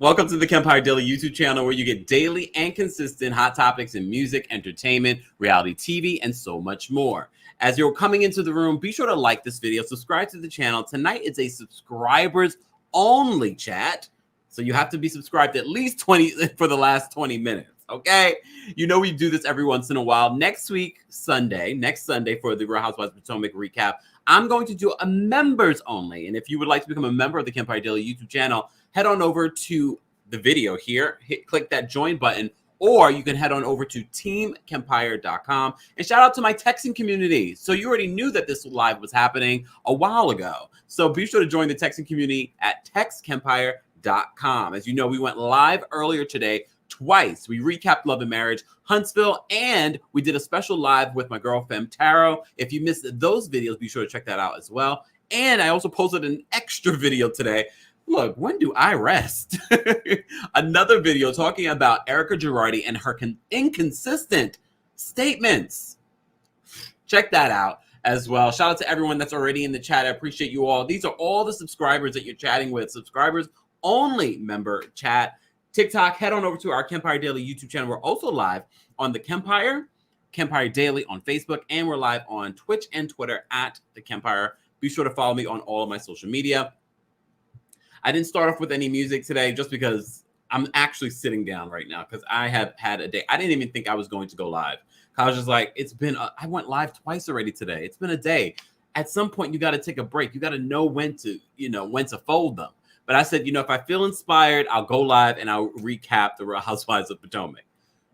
Welcome to the Kempire Daily YouTube channel, where you get daily and consistent hot topics in music, entertainment, reality TV, and so much more. As you're coming into the room, be sure to like this video, subscribe to the channel. Tonight is a subscribers only chat, so you have to be subscribed at least 20 for the last 20 minutes. Okay, you know we do this every once in a while. Next Sunday for the Real Housewives of Potomac recap, I'm going to do a members only. And if you would like to become a member of the Kempire Daily YouTube channel, head on over to the video here, click that join button, or you can head on over to TheKempire.com. And shout out to my texting community. So you already knew that this live was happening a while ago. So be sure to join the texting community at TheKempire.com. As you know, we went live earlier today twice. We recapped Love and Marriage, Huntsville, and we did a special live with my girl Fem Taro. If you missed those videos, be sure to check that out as well. And I also posted an extra video today. Look, when do I rest? Another video talking about Erica Girardi and her inconsistent statements. Check that out as well. Shout out to everyone that's already in the chat. I appreciate you all. These are all the subscribers that you're chatting with. Subscribers only member chat. TikTok, head on over to our Kempire Daily YouTube channel. We're also live on the Kempire Daily on Facebook, and we're live on Twitch and Twitter at the Kempire. Be sure to follow me on all of my social media. I didn't start off with any music today just because I'm actually sitting down right now because I have had a day. I didn't even think I was going to go live. I was just like, I went live twice already today. It's been a day. At some point, you got to take a break. You got to know when to fold them. But I said, if I feel inspired, I'll go live and I'll recap the Real Housewives of Potomac.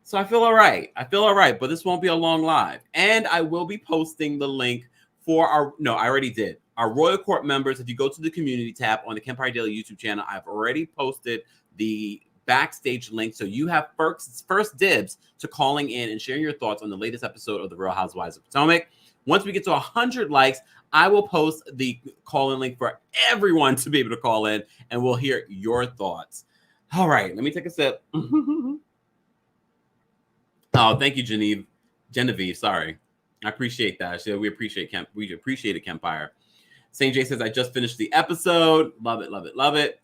So I feel all right. But this won't be a long live. And I will be posting the link for I already did. Our Royal Court members, if you go to the community tab on the Kempire Daily YouTube channel, I've already posted the backstage link. So you have first dibs to calling in and sharing your thoughts on the latest episode of the Real Housewives of Potomac. Once we get to 100 likes, I will post the call-in link for everyone to be able to call in, and we'll hear your thoughts. All right, let me take a sip. Oh, thank you, Genevieve. Sorry. I appreciate that. So we appreciate it, Kempire. St. J says, I just finished the episode. Love it, love it, love it.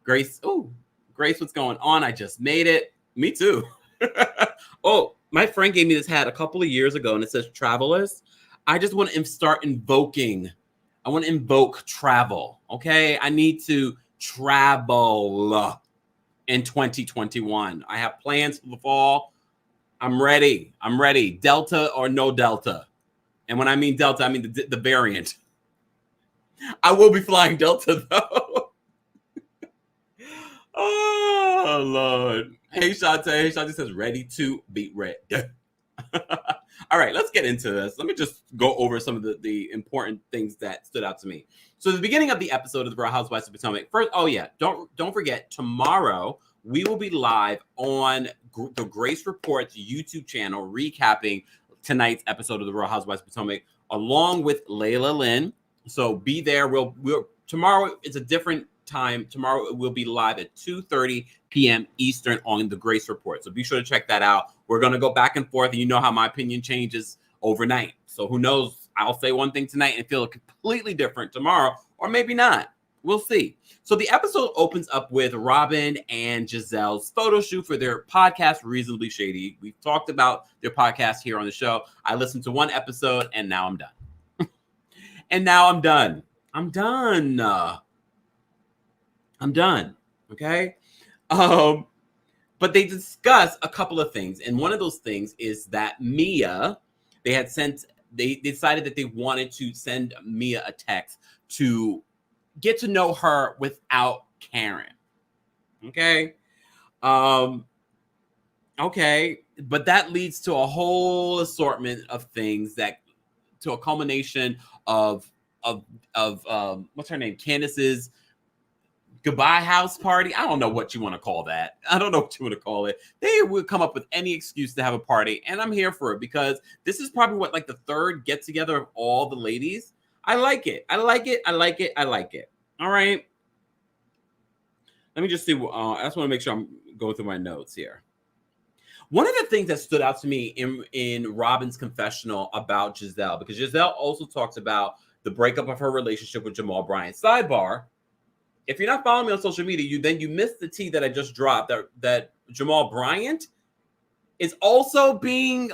Grace, what's going on? I just made it. Me too. Oh, my friend gave me this hat a couple of years ago, and it says Travelers. I just want to start invoking. I want to invoke travel, okay? I need to travel in 2021. I have plans for the fall. I'm ready. Delta or no Delta. And when I mean Delta, I mean the variant. I will be flying Delta, though. Oh, Lord. Hey, Shante. Shante says, ready to be read. All right, let's get into this. Let me just go over some of the important things that stood out to me. So the beginning of the episode of the Real Housewives of Potomac. First, don't forget, tomorrow we will be live on the Grace Reports YouTube channel recapping tonight's episode of the Real Housewives of Potomac along with Layla Lynn. So be there. Tomorrow is a different time. Tomorrow we'll be live at 2:30 p.m. Eastern on the Grace Report. So be sure to check that out. We're going to go back and forth, and you know how my opinion changes overnight. So who knows? I'll say one thing tonight and feel completely different tomorrow, or maybe not. We'll see. So the episode opens up with Robin and Giselle's photo shoot for their podcast, Reasonably Shady. We've talked about their podcast here on the show. I listened to one episode, and now I'm done. I'm done. Okay. But they discuss a couple of things. And one of those things is that Mia, they decided that they wanted to send Mia a text to get to know her without Karen. Okay. Okay. But that leads to a whole assortment of things to a culmination of what's her name? Candace's goodbye house party. I don't know what you want to call that. I don't know what you want to call it. They would come up with any excuse to have a party, and I'm here for it because this is probably like the third get together of all the ladies. I like it. All right. Let me just see. I just want to make sure I'm going through my notes here. One of the things that stood out to me in Robin's confessional about Giselle, because Giselle also talks about the breakup of her relationship with Jamal Bryant. Sidebar, If you're not following me on social media, you missed the tea that I just dropped that Jamal Bryant is also being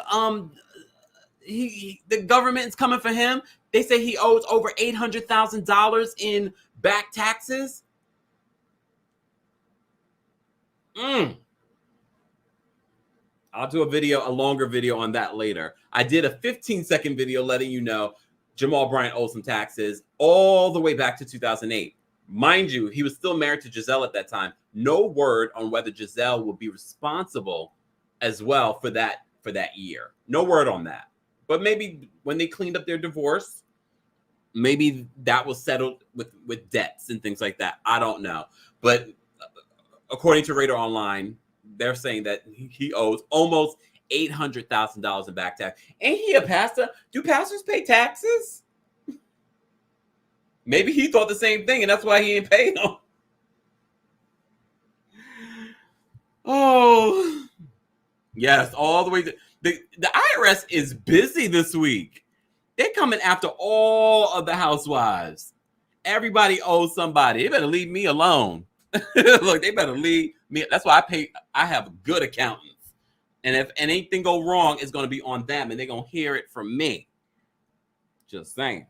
the government is coming for him. They say he owes over $800,000 in back taxes. I'll do a longer video on that later. I did a 15-second video letting you know Jamal Bryant owes some taxes all the way back to 2008. Mind you, he was still married to Giselle at that time. No word on whether Giselle will be responsible as well for that year. No word on that. But maybe when they cleaned up their divorce, maybe that was settled with debts and things like that. I don't know. But according to Radar Online, they're saying that he owes almost $800,000 in back tax. Ain't he a pastor? Do pastors pay taxes? Maybe he thought the same thing, and that's why he ain't paying them. Oh, yes, all the way to the IRS is busy this week. They're coming after all of the housewives. Everybody owes somebody. They better leave me alone. Look, they better leave me. That's why I have good accountants. And if anything go wrong, it's going to be on them, and they're going to hear it from me. Just saying.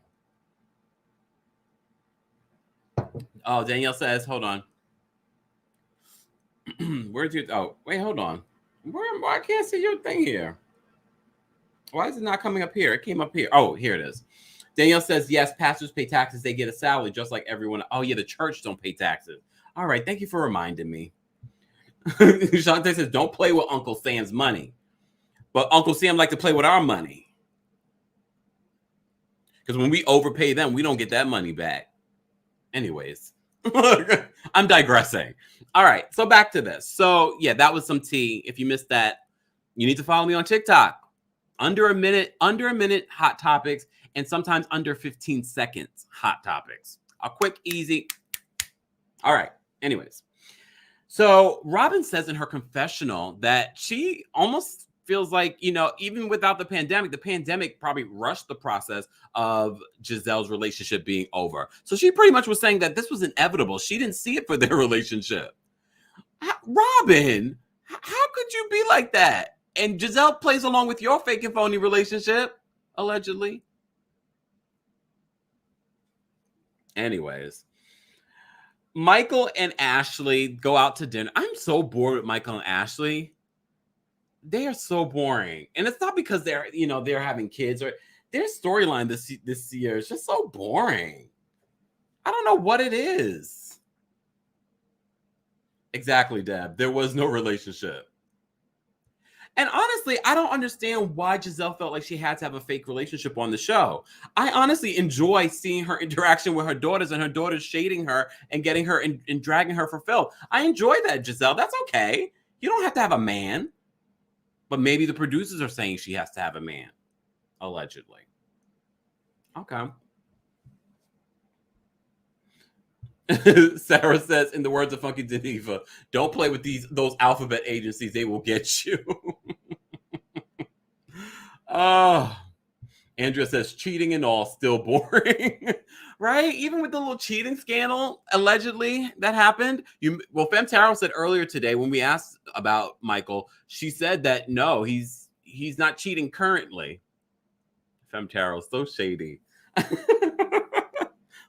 Oh, Danielle says, hold on. Where'd you? Oh, wait, hold on. I can't see your thing here. Why is it not coming up here? It came up here. Oh, here it is. Danielle says, yes, pastors pay taxes. They get a salary just like everyone. Oh, yeah, the church don't pay taxes. All right, thank you for reminding me. Shante says, don't play with Uncle Sam's money. But Uncle Sam like to play with our money. Because when we overpay them, we don't get that money back. Anyways, I'm digressing. All right, so back to this. So, yeah, that was some tea. If you missed that, you need to follow me on TikTok. Under a minute hot topics, and sometimes under 15 seconds hot topics. A quick, easy. All right, anyways. So Robin says in her confessional that she almost feels like, even without the pandemic probably rushed the process of Giselle's relationship being over. So she pretty much was saying that this was inevitable. She didn't see it for their relationship. Robin, how could you be like that? And Giselle plays along with your fake and phony relationship, allegedly. Anyways. Michael and Ashley go out to dinner. I'm so bored with Michael and Ashley. They are so boring. And it's not because they're having kids or their storyline this year is just so boring. I don't know what it is. Exactly, Deb. There was no relationship. And honestly, I don't understand why Giselle felt like she had to have a fake relationship on the show. I honestly enjoy seeing her interaction with her daughters and her daughters shading her and getting her and dragging her for Phil. I enjoy that, Giselle. That's okay. You don't have to have a man. But maybe the producers are saying she has to have a man, allegedly. Okay. Sarah says, in the words of Funky Geneva, don't play with those alphabet agencies. They will get you. Oh, Andrea says, cheating and all, still boring. Right? Even with the little cheating scandal, allegedly, that happened. Fem Taro said earlier today when we asked about Michael, she said that no, he's not cheating currently. Fem Taro, so shady.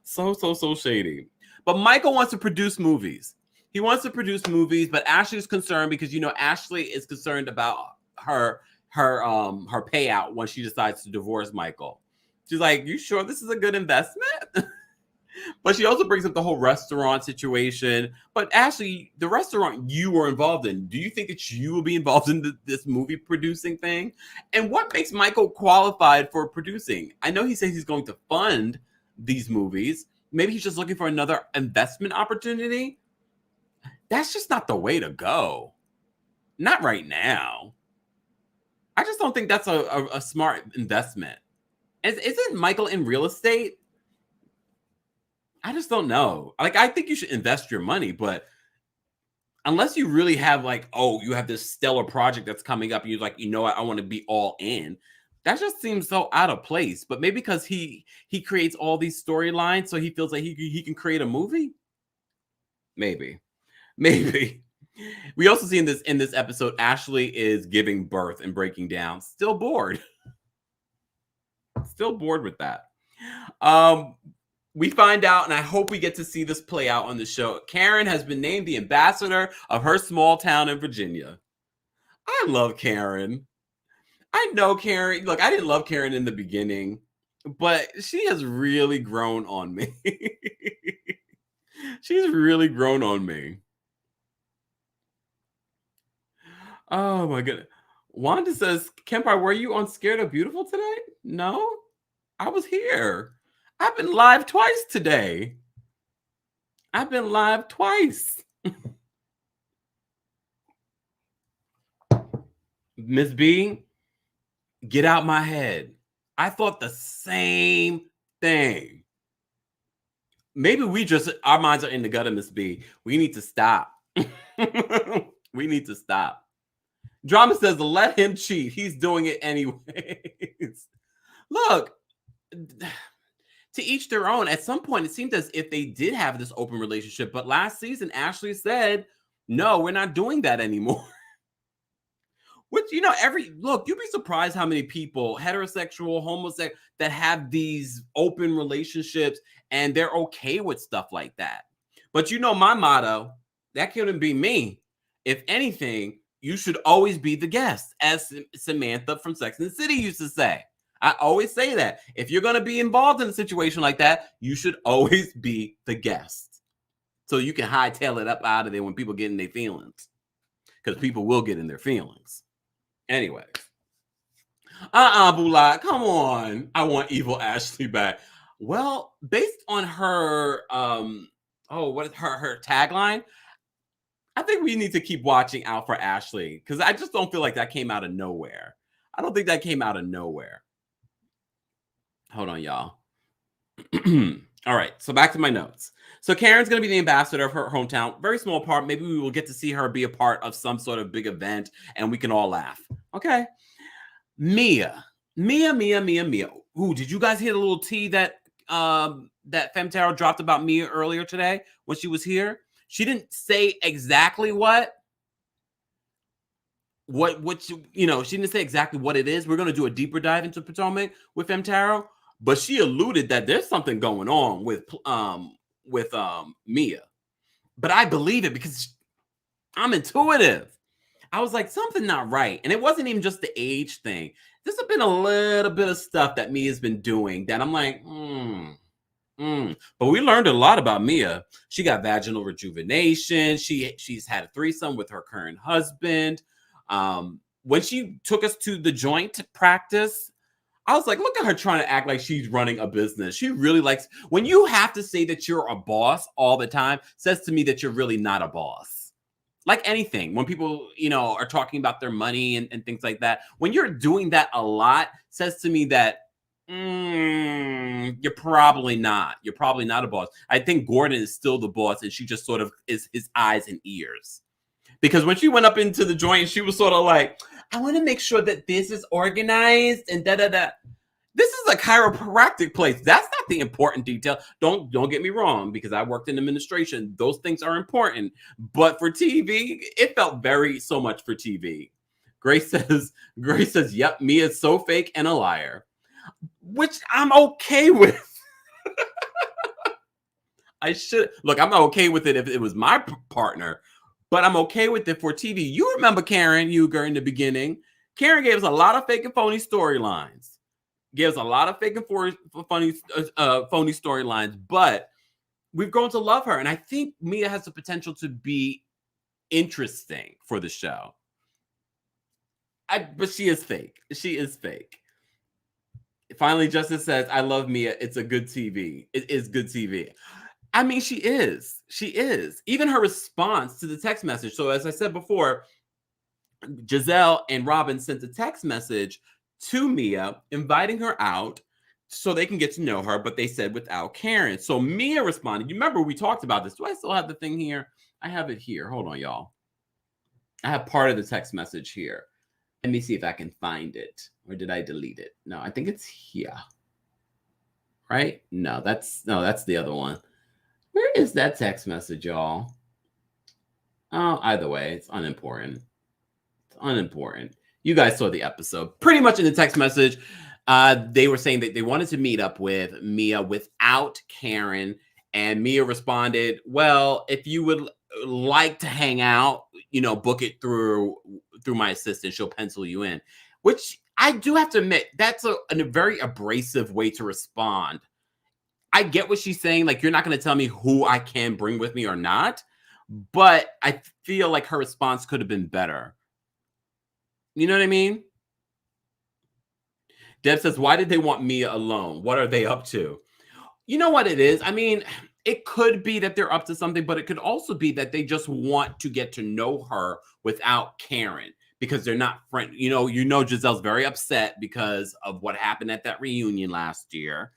So shady. But Michael wants to produce movies. He wants to produce movies, but Ashley's concerned because Ashley is concerned about her payout when she decides to divorce Michael. She's like, you sure this is a good investment? But she also brings up the whole restaurant situation. But Ashley, the restaurant you were involved in, do you think that you will be involved in this movie producing thing? And what makes Michael qualified for producing? I know he says he's going to fund these movies. Maybe he's just looking for another investment opportunity. That's just not the way to go. Not right now. I just don't think that's a smart investment. Isn't Michael in real estate? I just don't know. Like, I think you should invest your money, but unless you really have you have this stellar project that's coming up and you're like, I want to be all in. That just seems so out of place. But maybe because he creates all these storylines, so he feels like he can create a movie. Maybe. Maybe. We also see in this episode, Ashley is giving birth and breaking down. Still bored. Still bored with that. We find out, and I hope we get to see this play out on the show. Karen has been named the ambassador of her small town in Virginia. I love Karen. I know Karen. Look, I didn't love Karen in the beginning, but she has really grown on me. She's really grown on me. Oh my goodness. Wanda says, Kempire, were you on Scared of Beautiful today? No, I was here. I've been live twice today. I've been live twice. Miss B, get out my head. I thought the same thing. Maybe our minds are in the gutter, Miss B. We need to stop. We need to stop. Drama says, let him cheat. He's doing it anyways. Look, to each their own. At some point, it seemed as if they did have this open relationship. But last season, Ashley said, no, we're not doing that anymore. Which, you'd be surprised how many people, heterosexual, homosexual, that have these open relationships and they're okay with stuff like that. But my motto, that couldn't be me. If anything, you should always be the guest, as Samantha from Sex and the City used to say. I always say that. If you're going to be involved in a situation like that, you should always be the guest. So you can hightail it up out of there when people get in their feelings. Because people will get in their feelings. Anyway. Bulak, come on. I want evil Ashley back. Well, based on her, what is her tagline? I think we need to keep watching out for Ashley. Because I just don't feel like that came out of nowhere. I don't think that came out of nowhere. Hold on, y'all. All right, so back to my notes. So Karen's going to be the ambassador of her hometown. Very small part. Maybe we will get to see her be a part of some sort of big event, and we can all laugh. Okay. Mia. Ooh, did you guys hear the little tea that Femtaro dropped about Mia earlier today when she was here? She didn't say exactly what she didn't say exactly what it is. We're going to do a deeper dive into Potomac with Femtaro. But she alluded that there's something going on with Mia. But I believe it because I'm intuitive. I was like, something not right. And it wasn't even just the age thing. There's been a little bit of stuff that Mia's been doing that I'm like, But we learned a lot about Mia. She got vaginal rejuvenation. She's had a threesome with her current husband. When she took us to the joint to practice, I was like, look at her trying to act like she's running a business. She really likes, when you have to say that you're a boss all the time, says to me that you're really not a boss. Like anything, when people, are talking about their money and things like that, when you're doing that a lot, says to me that you're probably not. You're probably not a boss. I think Gordon is still the boss, and she just sort of is his eyes and ears. Because when she went up into the joint, she was sort of like, I want to make sure that this is organized and da-da-da. This is a chiropractic place. That's not the important detail. Don't get me wrong, because I worked in administration. Those things are important. But for TV, it felt so much for TV. Grace says, yep, Mia's so fake and a liar. Which I'm okay with. I'm not okay with it if it was my partner. But I'm okay with it for TV. You remember Karen Huger in the beginning. Karen gave us a lot of fake and phony storylines. Phony storylines. But we've grown to love her. And I think Mia has the potential to be interesting for the show. But she is fake. She is fake. Finally, Justice says, I love Mia. It's a good TV. It is good TV. I mean, she is. She is. Even her response to the text message. So as I said before, Giselle and Robin sent a text message to Mia inviting her out so they can get to know her, but they said without Karen. So Mia responded. You remember we talked about this. Do I still have the thing here? I have it here. Hold on, y'all. I have part of the text message here. Let me see if I can find it. Or did I delete it? No, I think it's here. Right? No, that's the other one. Where is that text message, y'all? Oh, either way, it's unimportant. It's unimportant. You guys saw the episode. Pretty much in the text message, they were saying that they wanted to meet up with Mia without Karen. And Mia responded, well, if you would like to hang out, book it through my assistant. She'll pencil you in. Which I do have to admit, that's a very abrasive way to respond. I get what she's saying. Like, you're not going to tell me who I can bring with me or not. But I feel like her response could have been better. You know what I mean? Deb says, why did they want Mia alone? What are they up to? You know what it is? I mean, it could be that they're up to something, but it could also be that they just want to get to know her without Karen because they're not friends. Giselle's very upset because of what happened at that reunion last year.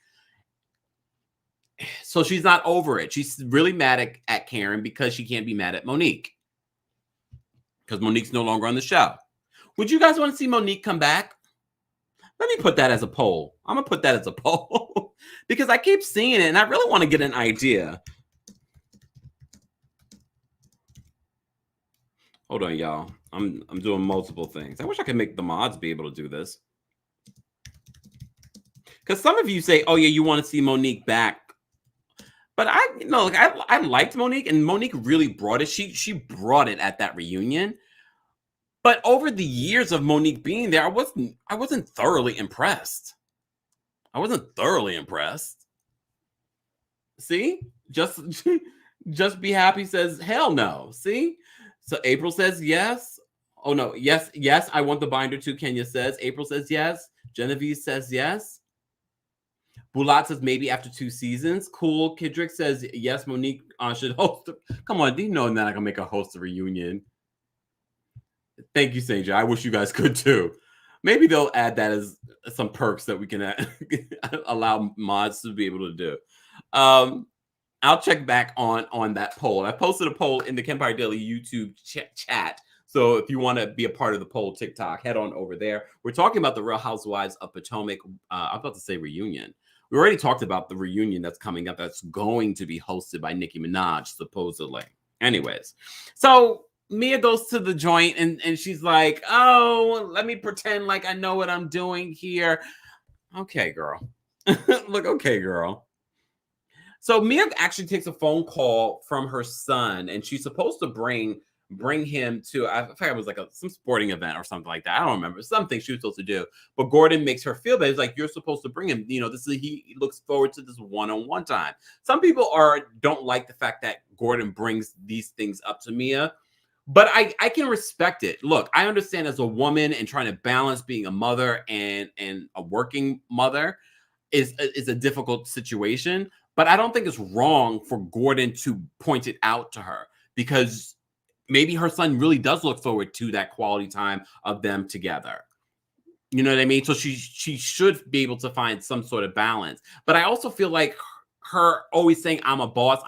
So she's not over it. She's really mad at Karen because she can't be mad at Monique. Because Monique's no longer on the show. Would you guys want to see Monique come back? Let me put that as a poll. I'm going to put that as a poll. Because I keep seeing it and I really want to get an idea. Hold on, y'all. I'm doing multiple things. I wish I could make the mods be able to do this. Because some of you say, oh, yeah, you want to see Monique back. But I liked Monique, and Monique really brought it. She brought it at that reunion. But over the years of Monique being there, I wasn't thoroughly impressed. See? Just be happy says hell no. See? So April says yes. Oh no, yes, I want the binder too, Kenya says. April says yes. Genevieve says yes. Bulat says maybe after 2 seasons. Cool. Kidrick says yes, Monique should host. Come on, do you know that I can make a host a reunion? Thank you, Sanger. I wish you guys could too. Maybe they'll add that as some perks that we can allow mods to be able to do. I'll check back on that poll. I posted a poll in the Kempire Daily YouTube chat. So if you want to be a part of the poll TikTok, head on over there. We're talking about the Real Housewives of Potomac. I'm about to say reunion. We already talked about the reunion that's coming up that's going to be hosted by Nicki Minaj, supposedly. Anyways, so Mia goes to the joint and she's like, oh, let me pretend like I know what I'm doing here. Okay, girl. Look, okay, girl. So Mia actually takes a phone call from her son, and she's supposed to bring him to, I think it was like some sporting event or something like that. I don't remember. Something she was supposed to do. But Gordon makes her feel bad. He's like, you're supposed to bring him. He looks forward to this one-on-one time. Some people don't like the fact that Gordon brings these things up to Mia. But I can respect it. Look, I understand as a woman and trying to balance being a mother and a working mother is a difficult situation. But I don't think it's wrong for Gordon to point it out to her because maybe her son really does look forward to that quality time of them together. You know what I mean? So she should be able to find some sort of balance. But I also feel like her always saying, I'm a boss,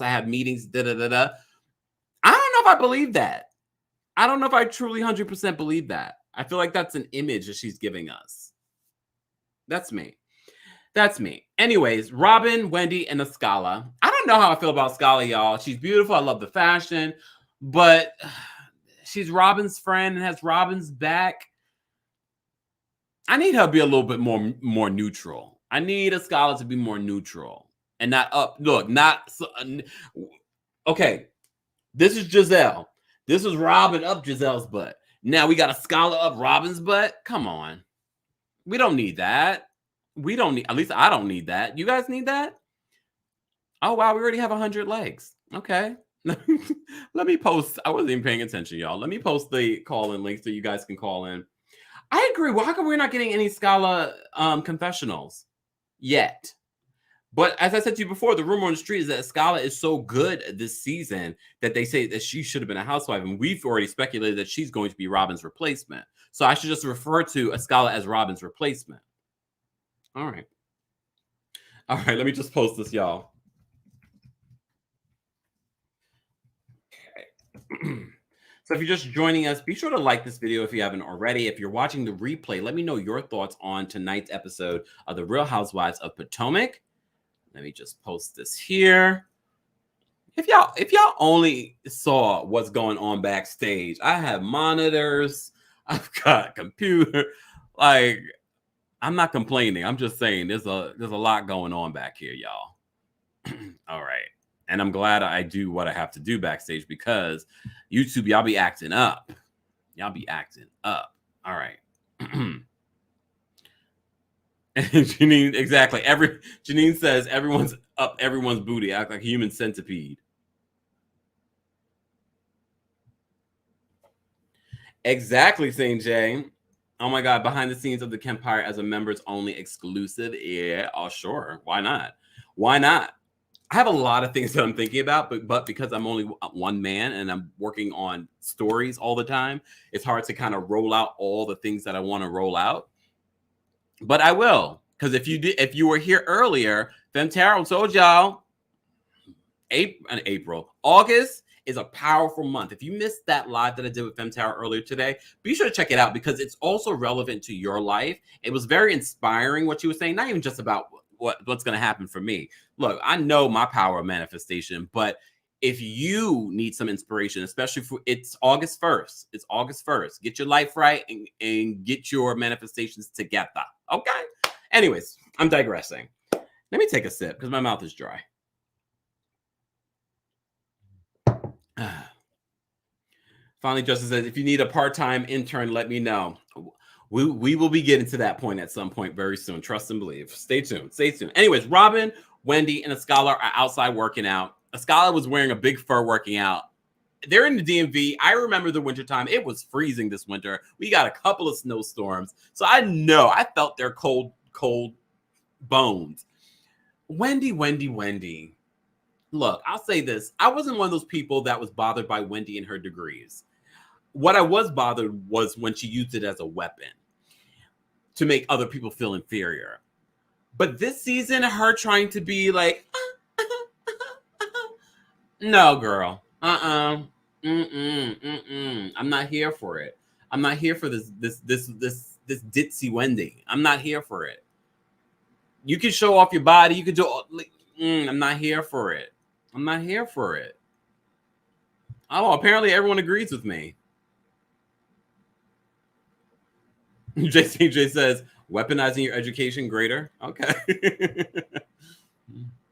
I have meetings, da-da-da-da. I don't know if I believe that. I don't know if I truly 100% believe that. I feel like that's an image that she's giving us. That's me. Anyways, Robin, Wendy, and Askala. I don't know how I feel about Askala, y'all. She's beautiful. I love the fashion. But she's Robin's friend and has Robin's back. I need her to be a little bit more neutral. I need Askala to be more neutral and not up. Look, not okay. This is Giselle. This is Robin up Giselle's butt. Now we got Askala up Robin's butt. Come on, we don't need that. We don't need. At least I don't need that. You guys need that? Oh wow, we already have 100 legs. Okay. Let me post. I wasn't even paying attention, y'all. Let me post the call-in link so you guys can call in. I agree. Well, how come we're not getting any Askala confessionals yet? But as I said to you before, the rumor on the street is that Askala is so good this season that they say that she should have been a housewife, and we've already speculated that she's going to be Robin's replacement. So I should just refer to Askala as Robin's replacement. All right. Let me just post this, y'all. So if you're just joining us, be sure to like this video if you haven't already. If you're watching the replay, let me know your thoughts on tonight's episode of The Real Housewives of Potomac. Let me just post this here. If y'all only saw what's going on backstage, I have monitors, I've got computer, like I'm not complaining. I'm just saying there's a lot going on back here, y'all. All right. And I'm glad I do what I have to do backstage because YouTube, y'all be acting up. Y'all be acting up. All right. Janine, exactly. Janine says everyone's up everyone's booty, act like a human centipede. Exactly, St. J. Oh my God, behind the scenes of the Kempire as a members only exclusive. Yeah, oh sure. Why not? Why not? I have a lot of things that I'm thinking about, but because I'm only one man and I'm working on stories all the time, it's hard to kind of roll out all the things that I want to roll out. But I will, because if you were here earlier, Femtaro told y'all August is a powerful month. If you missed that live that I did with Femtower earlier today, be sure to check it out because it's also relevant to your life. It was very inspiring what she was saying, not even just about what's going to happen for me. Look, I know my power of manifestation, but if you need some inspiration, especially for it's August 1st, get your life right and get your manifestations together. Okay. Anyways, I'm digressing. Let me take a sip because my mouth is dry. Finally, Justin says, if you need a part-time intern, let me know. We will be getting to that point at some point very soon. Trust and believe. Stay tuned. Stay tuned. Anyways, Robin, Wendy, and Askala are outside working out. Askala was wearing a big fur working out. They're in the DMV. I remember the wintertime. It was freezing this winter. We got a couple of snowstorms. So I felt their cold bones. Wendy. Look, I'll say this. I wasn't one of those people that was bothered by Wendy and her degrees. What I was bothered was when she used it as a weapon to make other people feel inferior. But this season, her trying to be like, no, girl. I'm not here for it. I'm not here for this ditzy Wendy. I'm not here for it. You can show off your body. You can do. I'm not here for it. I'm not here for it. Oh, apparently everyone agrees with me. JCJ says, weaponizing your education greater. Okay.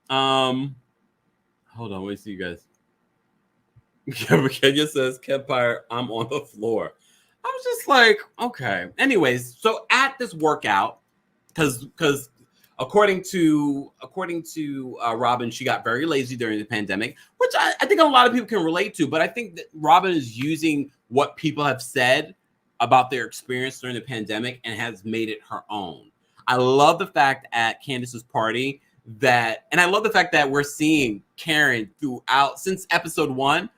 Hold on, let me see you guys. Kenya says, Kempire, I'm on the floor. I was just like, okay. Anyways, so at this workout, because according to Robin, she got very lazy during the pandemic, which I think a lot of people can relate to. But I think that Robin is using what people have said about their experience during the pandemic and has made it her own. I love the fact at Candace's party and I love the fact that we're seeing Karen throughout since episode 1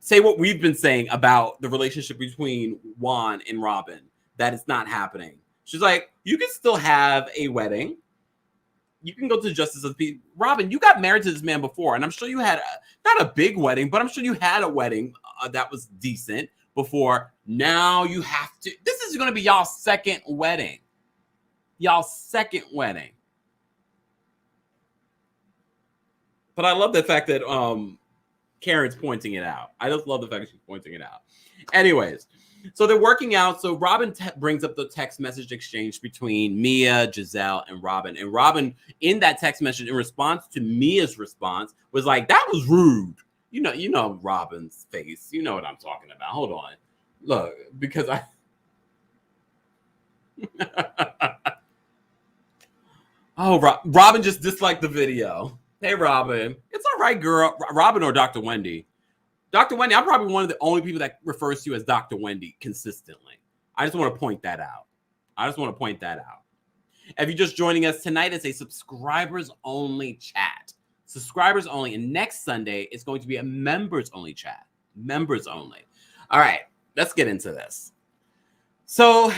say what we've been saying about the relationship between Juan and Robin, that it's not happening. She's like, you can still have a wedding. You can go to the justice of the peace. Robin, you got married to this man before, and I'm sure you had not a big wedding, but I'm sure you had a wedding that was decent before. Now you have to. This is going to be y'all's second wedding. But I love the fact that Karen's pointing it out. I just love the fact that she's pointing it out. Anyways, so they're working out. So Robin brings up the text message exchange between Mia, Giselle, and Robin. And Robin, in that text message, in response to Mia's response, was like, that was rude. You know Robin's face. You know what I'm talking about. Hold on. Look, because Robin just disliked the video. Hey, Robin. It's all right, girl. Robin or Dr. Wendy. Dr. Wendy, I'm probably one of the only people that refers to you as Dr. Wendy consistently. I just want to point that out. If you're just joining us tonight, it's a subscribers only chat. Subscribers only. And next Sunday, it's going to be a members only chat. Members only. All right, let's get into this. So,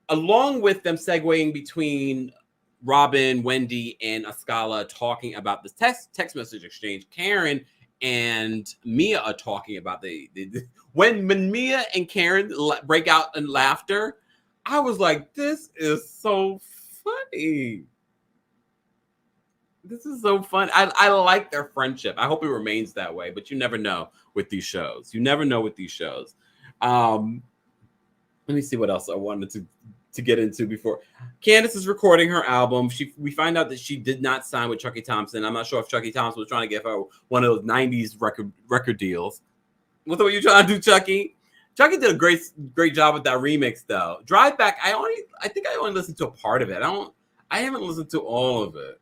along with them segueing between Robin, Wendy, and Askala talking about this text message exchange, Karen and Mia are talking about when Mia and Karen break out in laughter, I was like, this is so funny. This is so fun. I like their friendship. I hope it remains that way, but you never know with these shows. You never know with these shows. Um, Let me see what else I wanted to get into before. Candace is recording her album. We find out that she did not sign with Chucky Thompson. I'm not sure if Chucky Thompson was trying to give her one of those '90s record deals. What were you trying to do, Chucky? Chucky did a great job with that remix though. Drive Back. I think I only listened to a part of it. I haven't listened to all of it.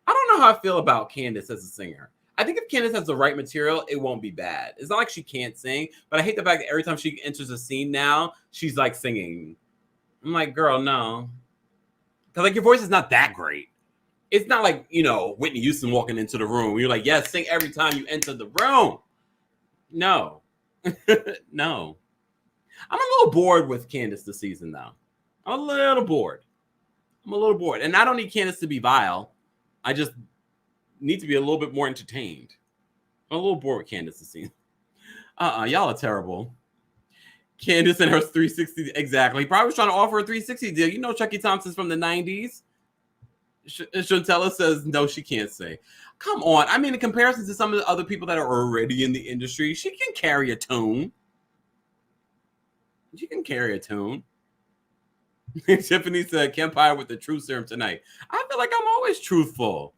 I don't know how I feel about Candace as a singer. I think if Candace has the right material, it won't be bad. It's not like she can't sing, but I hate the fact that every time she enters a scene now, she's like singing. I'm like, girl, no. Because like your voice is not that great. It's not like, Whitney Houston walking into the room. You're like, yes, sing every time you enter the room. No. No. I'm a little bored with Candace this season, though. I'm a little bored. And I don't need Candace to be vile. I just need to be a little bit more entertained. I'm a little bored with Candace this season. Y'all are terrible. Candace and her 360, exactly. He probably was trying to offer a 360 deal. You know Chucky Thompson's from the 90s. Chantella says, no, she can't sing. Come on. I mean, in comparison to some of the other people that are already in the industry, she can carry a tune. Tiffany said, Kempire with the truth serum tonight. I feel like I'm always truthful.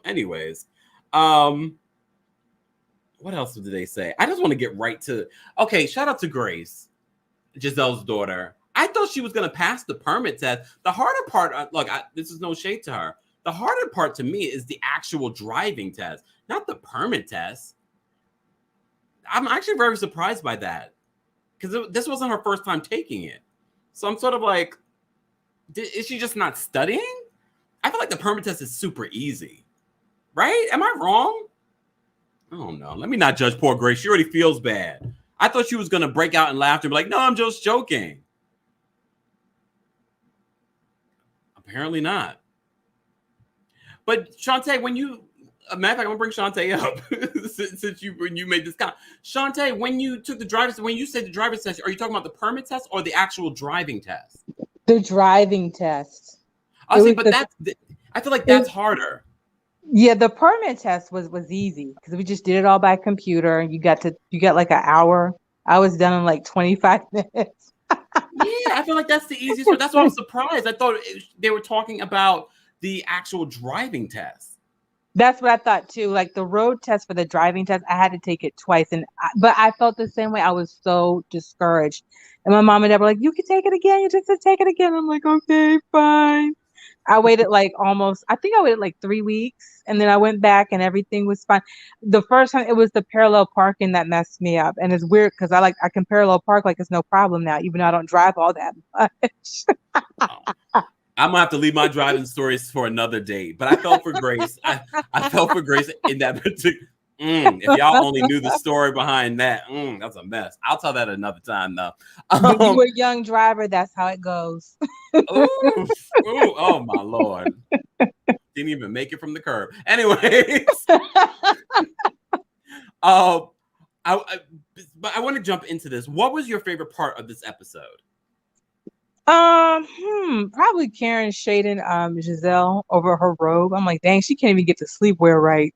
Anyways, what else did they say? I just want to get right to, okay, shout out to Grace, Giselle's daughter. I thought she was going to pass the permit test. The harder part, this is no shade to her. The harder part to me is the actual driving test, not the permit test. I'm actually very surprised by that because this wasn't her first time taking it. So I'm sort of like, is she just not studying? I feel like the permit test is super easy, right? Am I wrong? I don't know. Let me not judge poor Grace. She already feels bad. I thought she was going to break out in laughter and be like, no, I'm just joking. Apparently not. But Shantae, matter of fact, I'm going to bring Shantae up since when you made this comment. Shantae, when you said the driver's test, are you talking about the permit test or the actual driving test? The driving test. I feel like that's harder. Yeah, the permit test was easy because we just did it all by computer. You got like an hour. I was done in like 25 minutes. Yeah, I feel like that's the easiest one. That's why I was surprised. I thought they were talking about the actual driving test. That's what I thought too. Like the road test for the driving test, I had to take it twice, but I felt the same way. I was so discouraged, and my mom and dad were like, "You can take it again. You just have to take it again." I'm like, "Okay, fine." I waited like 3 weeks, and then I went back, and everything was fine. The first time it was the parallel parking that messed me up, and it's weird because I can parallel park like it's no problem now, even though I don't drive all that much. I'm gonna have to leave my driving stories for another date. But I felt for Grace. I felt for Grace in that particular. If y'all only knew the story behind that, that's a mess. I'll tell that another time, though. When you were a young driver, that's how it goes. Oh my Lord! Didn't even make it from the curb. Anyways, but I want to jump into this. What was your favorite part of this episode? Probably Karen shading Giselle over her robe. I'm like, dang, she can't even get the sleepwear right.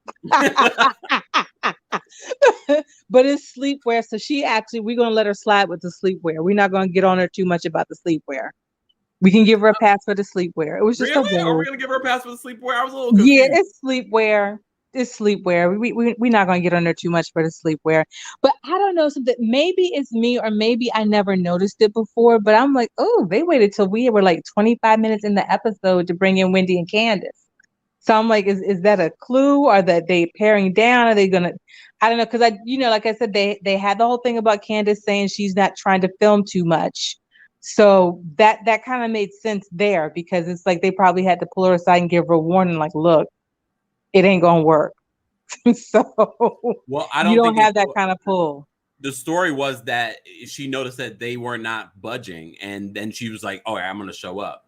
But it's sleepwear, so we're gonna let her slide with the sleepwear. We're not gonna get on her too much about the sleepwear. We can give her a pass for the sleepwear. It was just really? Are we gonna give her a pass for the sleepwear? I was a little confused. Yeah, it's sleepwear. It's sleepwear. We're not gonna get on there too much for the sleepwear. But I don't know, something. Maybe it's me, or maybe I never noticed it before. But I'm like, oh, they waited till we were like 25 minutes in the episode to bring in Wendy and Candace. So I'm like, is that a clue? Are that they paring down? Are they gonna? I don't know, because like I said, they had the whole thing about Candace saying she's not trying to film too much. So that kind of made sense there, because it's like they probably had to pull her aside and give her a warning, like, look, it ain't gonna work. So well, you don't have that kind of pull. The story was that she noticed that they were not budging, and then she was like, "Oh, I'm gonna show up."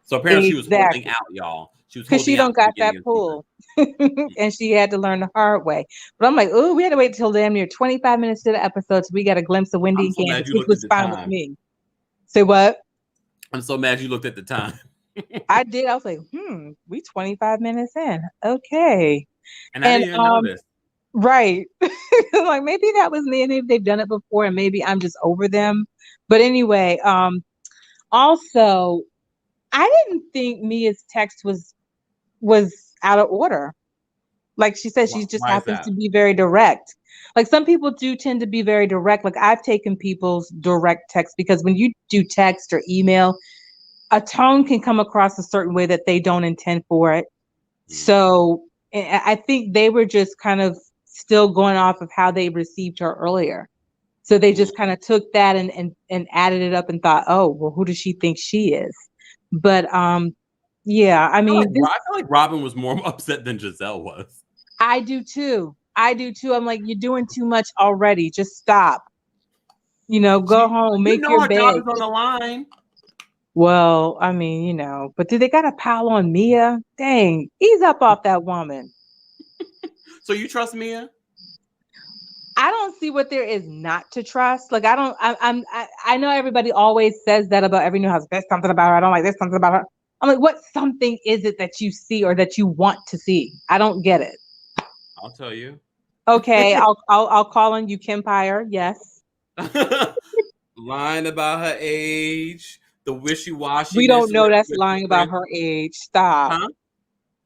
So apparently she was holding out, y'all. Because she don't got that pull, and she had to learn the hard way. But I'm like, oh, we had to wait till damn near 25 minutes to the episode so we got a glimpse of Wendy and Candace, which was fine with me. Say what? I'm so mad you looked at the time. I did. I was like, we 25 minutes in. Okay. And I And didn't even notice. right. Like maybe that was me and maybe they've done it before and maybe I'm just over them. But anyway, also I didn't think Mia's text was out of order. Like she said, she just Why is happens that? to be very direct. Like some people do tend to be very direct. Like I've taken people's direct text because when you do text or email, a tone can come across a certain way that they don't intend for it. Mm. So I think they were just kind of still going off of how they received her earlier. So they Mm. just kind of took that and added it up and thought, oh, well, who does she think she is? But yeah, I mean, I feel like Robin was more upset than Giselle was. I do too. I do too. I'm like, you're doing too much already. Just stop. Go home, You make know your her job bed. is on the line. Well, I mean, but do they got a pile on Mia? Dang, ease up off that woman. So you trust Mia? I don't see what there is not to trust. Like I don't. I know everybody always says that about every new house. There's something about her. I don't like. There's something about her. I'm like, what something is it that you see or that you want to see? I don't get it. I'll tell you. Okay, I'll call on you, Kempire. Yes. Lying about her age, the We don't wishy-washiness know that's with the lying about friend. her age. Stop. Huh?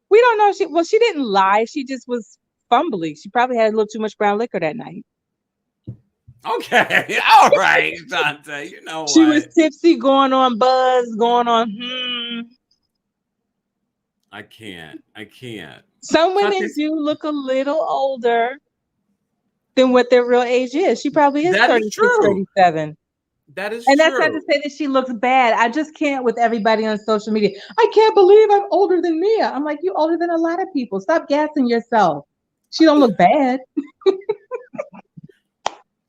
We don't know. She didn't lie. She just was fumbly. She probably had a little too much brown liquor that night. Okay. All right, Dante. You know She was what? tipsy, going on buzz, going on. I can't. I can't. Some women Shantae, do look a little older than what their real age is. She probably is that is 36, true. 37. That is And that's not to true. say that she looks bad. I just can't with everybody on social media. I can't believe I'm older than Mia. I'm like, you older than a lot of people. Stop gassing yourself. She don't look bad.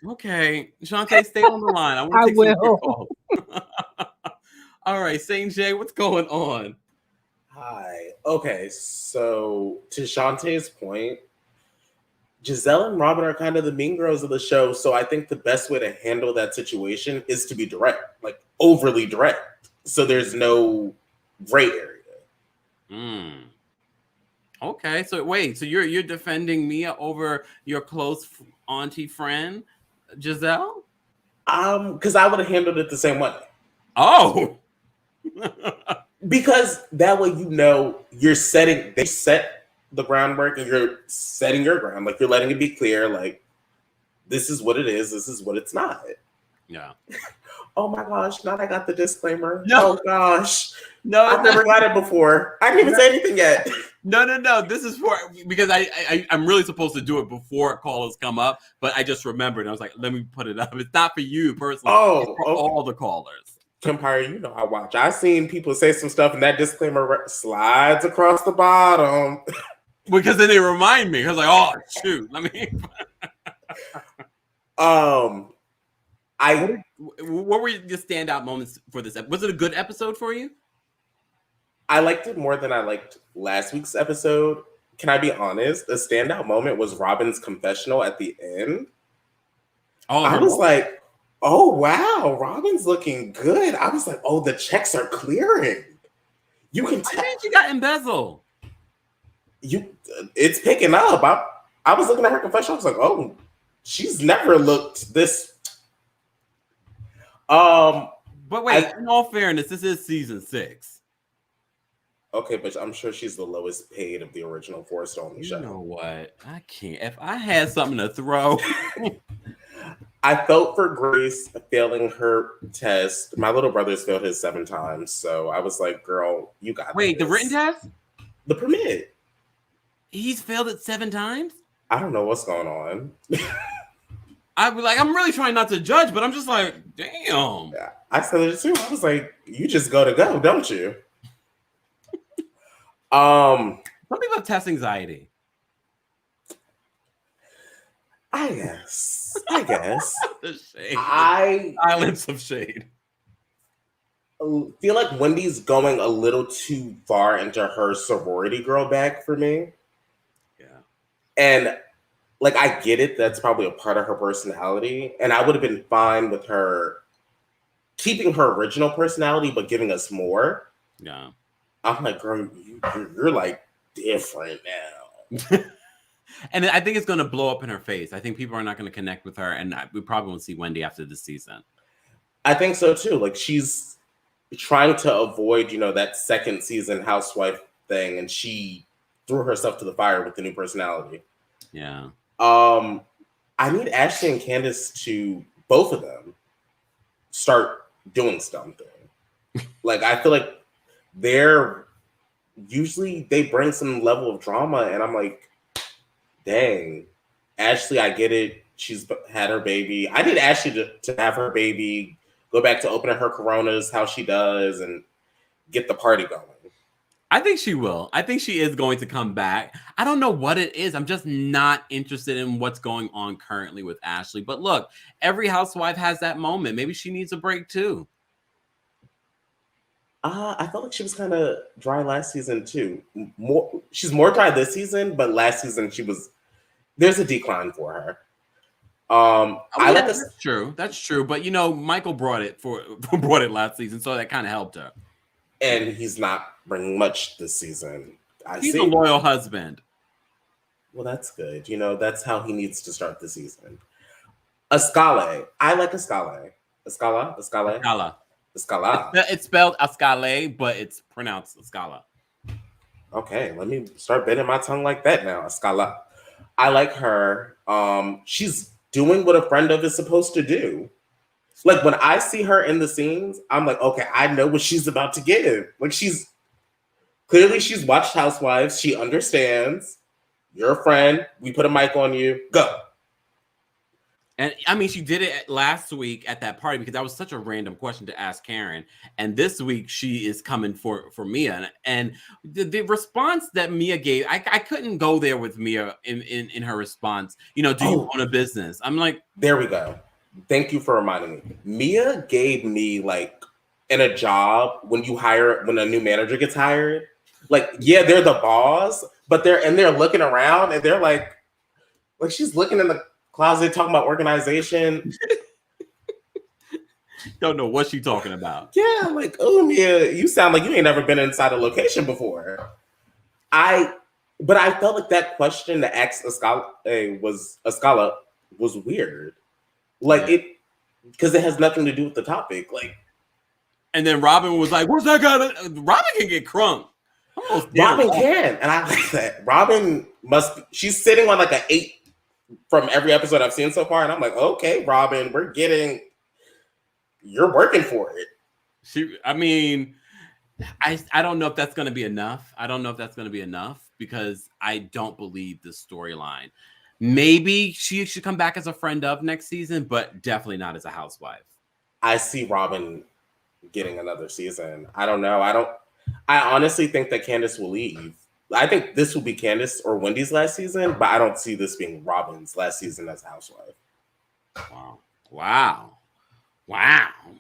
Okay. Shantae, stay on the line. I want I to take some quick will. calls. All right, Saint J, what's going on? Hi. Okay, so to Shantae's point, Giselle and Robin are kind of the mean girls of the show. So I think the best way to handle that situation is to be direct, like overly direct. So there's no gray area. Hmm. Okay, so wait, so you're defending Mia over your close auntie friend, Giselle? Because I would have handled it the same way. Oh. Because that way they set the groundwork and you're setting your ground. Like you're letting it be clear, like this is what it is, this is what it's not. Yeah. Oh my gosh, now I got the disclaimer. No. Oh gosh. No, I've never got it before. I didn't even say anything yet. No. This is for because I'm really supposed to do it before callers come up, but I just remembered. And I was like, let me put it up. It's not for you personally. Oh, it's for all the callers. Kempire, you know I watch. I've seen people say some stuff and that disclaimer slides across the bottom. Because then they remind me. I was like, oh shoot, let me. What were your standout moments for this? Was it a good episode for you? I liked it more than I liked last week's episode. Can I be honest? The standout moment was Robin's confessional at the end. Oh, I was like, oh wow, Robin's looking good. I was like, oh, the checks are clearing. You can tell. I think she got embezzled. It's picking up. I was looking at her confession. I was like, oh, she's never looked this. But wait, in all fairness, this is season 6. Okay, but I'm sure she's the lowest paid of the original Forced on the show. You know what? I can't. If I had something to throw. I felt for Grace failing her test. My little brother's failed his 7 times. So I was like, girl, you got Wait, this. the written test? The permit. He's failed it 7 times? I don't know what's going on. I'm really trying not to judge, but I'm just like, damn. Yeah, I said it too. I was like, you just go, don't you? Some people have test anxiety. I guess. The shade. Silence of shade. Feel like Wendy's going a little too far into her sorority girl bag for me. Yeah. And like, I get it. That's probably a part of her personality. And I would have been fine with her keeping her original personality, but giving us more. Yeah. I'm like, girl, you're like different now. And I think it's going to blow up in her face. I think people are not going to connect with her, and we probably won't see Wendy after this season. I think so too. Like, she's trying to avoid, that second season housewife thing, and she threw herself to the fire with the new personality. Yeah. I need Ashley and Candace to, both of them, start doing something. Like, I feel like they bring some level of drama, and I'm like, dang, Ashley, I get it. She's had her baby. I need Ashley to have her baby, go back to opening her Coronas, how she does, and get the party going. I think she will. I think she is going to come back. I don't know what it is. I'm just not interested in what's going on currently with Ashley. But look, every housewife has that moment. Maybe she needs a break too. I felt like she was kind of dry last season too. She's more dry this season, but last season there's a decline for her. That's true. That's true. But Michael brought it last season, so that kind of helped her. And he's not bringing much this season. He's a loyal husband. Well, that's good. That's how he needs to start the season. Askala. I like Askala. Askala. It's spelled Askale, but it's pronounced Askala. Okay, let me start bending my tongue like that now. Askala. I like her. She's doing what a friend of is supposed to do. Like, when I see her in the scenes, I'm like, okay, I know what she's about to give. Like, she's watched Housewives. She understands. You're a friend. We put a mic on you. Go. And I mean, she did it last week at that party because that was such a random question to ask Karen. And this week she is coming for Mia. And the response that Mia gave, I couldn't go there with Mia in her response. Do you own a business? I'm like, there we go. Thank you for reminding me. Mia gave me, like, in a job, when a new manager gets hired, like, yeah, they're the boss, but they're looking around and they're like she's looking in the closet talking about organization. Don't know what she's talking about. Yeah, like, oh, Mia, you sound like you ain't never been inside a location before. But I felt like that question to ask Askala was weird. Like, because it has nothing to do with the topic. Like, and then Robin was like, "What's that guy? Robin can get crunk. Robin can, and I like that. Robin she's sitting on like an 8 from every episode I've seen so far, and I'm like, okay, Robin, you're working for it. I don't know if that's going to be enough. Because I don't believe the storyline. Maybe she should come back as a friend of next season, but definitely not as a housewife. I see Robin getting another season. I don't know. I honestly think that Candace will leave. I think this will be Candace or Wendy's last season, but I don't see this being Robin's last season as a housewife. Wow.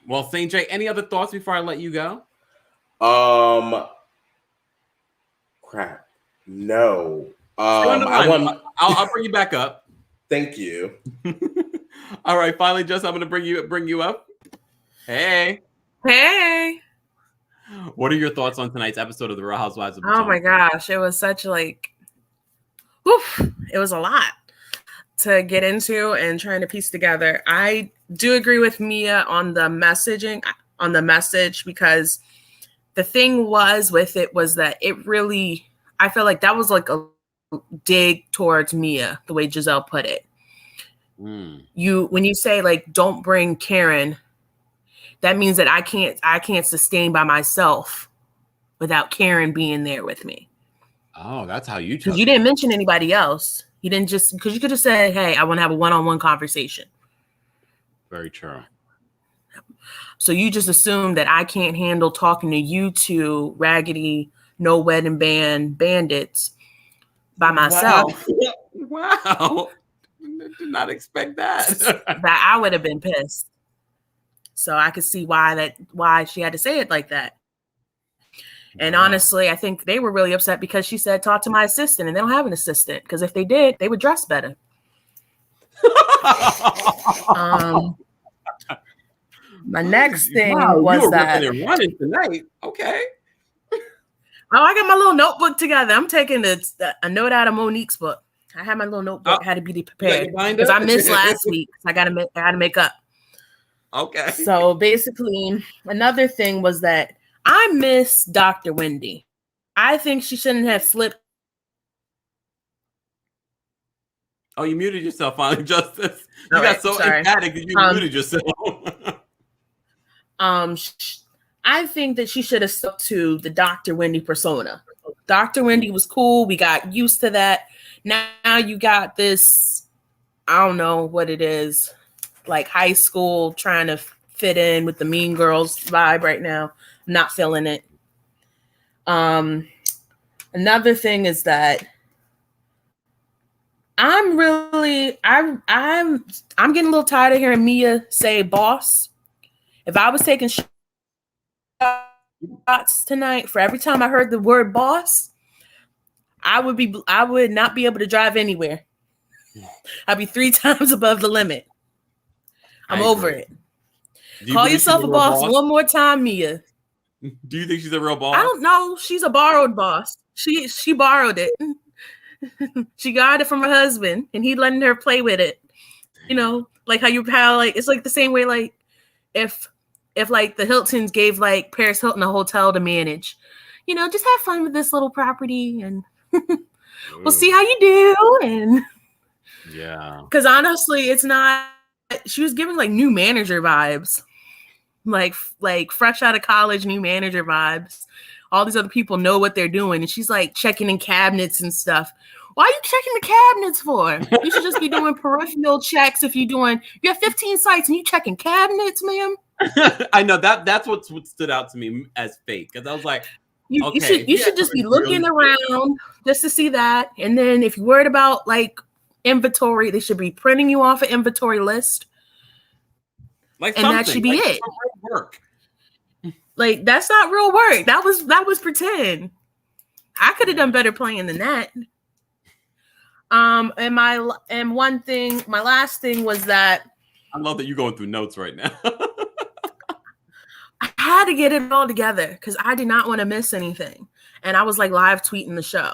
Well, St. J, any other thoughts before I let you go? Crap. No. I'll bring you back up. Thank you. All right, finally, Jess, I'm going to bring you up. Hey. What are your thoughts on tonight's episode of The Real Housewives of Potomac? Oh my gosh, it was such it was a lot to get into and trying to piece together. I do agree with Mia on the message, because the thing was that it really, I feel like that was like a dig towards Mia, the way Giselle put it. When you say, like, don't bring Karen, that means that I can't sustain by myself without Karen being there with me. Oh, that's how you took it. Because you didn't mention anybody else. You didn't because you could have said, hey, I want to have a one-on-one conversation. Very true. So you just assume that I can't handle talking to you two raggedy, no wedding band bandits by myself. Wow. Did not expect that. That I would have been pissed. So I could see why she had to say it like that. And honestly, I think they were really upset because she said, talk to my assistant, and they don't have an assistant. Because if they did, they would dress better. My next thing was you were that running tonight. Okay. Oh, I got my little notebook together. I'm taking a note out of Monique's book. I had my little notebook. Had to be prepared because I missed last week. I got to make up. Okay. So basically, another thing was that I miss Dr. Wendy. I think she shouldn't have flipped. Oh, you muted yourself finally, Justice. You got so emphatic that you muted yourself. I think that she should have stuck to the Dr. Wendy persona. Dr. Wendy was cool. We got used to that. Now you got this, I don't know what it is, like high school trying to fit in with the Mean Girls vibe right now. I'm not feeling it. Another thing is that I'm getting a little tired of hearing Mia say boss. If I was taking shots tonight for every time I heard the word boss, I would not be able to drive anywhere. I'd be 3 times above the limit. I'm over it. Call yourself a boss one more time, Mia. Do you think she's a real boss? I don't know. She's a borrowed boss. She borrowed it. She got it from her husband, and he letting her play with it. You know, like how it's like the same way, like if like the Hiltons gave like Paris Hilton a hotel to manage, you know, just have fun with this little property, and we'll see how you do. And yeah, because honestly, it's not. She was giving like new manager vibes, like fresh out of college, new manager vibes. All these other people know what they're doing, and she's like checking in cabinets and stuff. Why are you checking the cabinets for? You should just be doing peripheral checks. If you have 15 sites and you checking cabinets, ma'am. I know that's what stood out to me as fake, because I was like, you should just be looking around just to see that, and then if you're worried about like inventory, they should be printing you off an inventory list, like, and that should be like it. Work. Like, that's not real work. That was pretend. I could have done better playing than that. And my last thing was that I love that you're going through notes right now. I had to get it all together because I did not want to miss anything. And I was like live tweeting the show.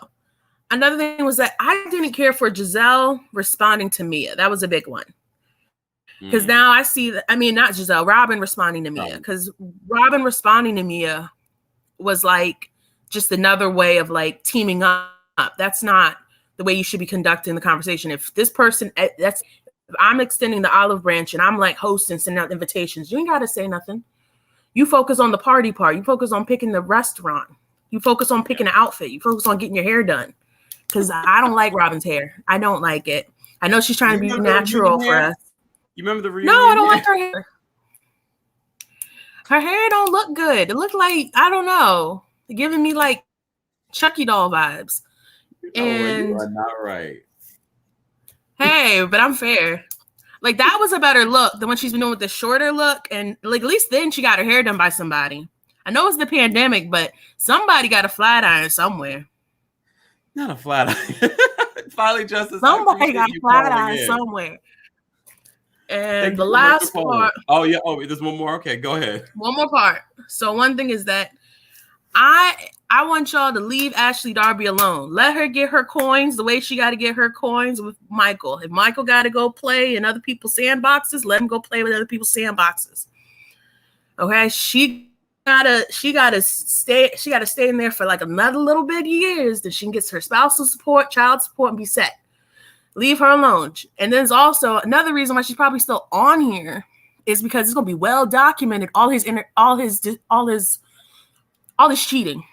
Another thing was that I didn't care for Giselle responding to Mia. That was a big one. Because now I see that, I mean, not Giselle, Robin responding to Mia. Because Robin responding to Mia was like just another way of like teaming up. That's not the way you should be conducting the conversation. If this person, if I'm extending the olive branch and I'm like hosting, sending out invitations, you ain't got to say nothing. You focus on the party part. You focus on picking the restaurant. You focus on picking the outfit. You focus on getting your hair done. Because I don't like Robin's hair. I don't like it. I know she's trying to be natural for us. You remember the reunion? No, I don't like her hair. Her hair don't look good. It looked like, I don't know, giving me like Chucky doll vibes. And you are not right. Hey, but I'm fair. Like, that was a better look than when she's been doing with the shorter look. And like, at least then she got her hair done by somebody. I know it's the pandemic, but somebody got a flat iron somewhere. Not a flat iron. Finally, Justice. Somebody got a flat iron somewhere. And the last part. Oh, yeah. Oh, there's one more. Okay, go ahead. One more part. So one thing is that I want y'all to leave Ashley Darby alone. Let her get her coins the way she got to get her coins with Michael. If Michael got to go play in other people's sandboxes, let him go play with other people's sandboxes. Okay, she gotta stay in there for like another little bit of years that she can get her spousal support, child support, and be set. Leave her alone. And there's also another reason why she's probably still on here is because it's gonna be well documented. All his cheating.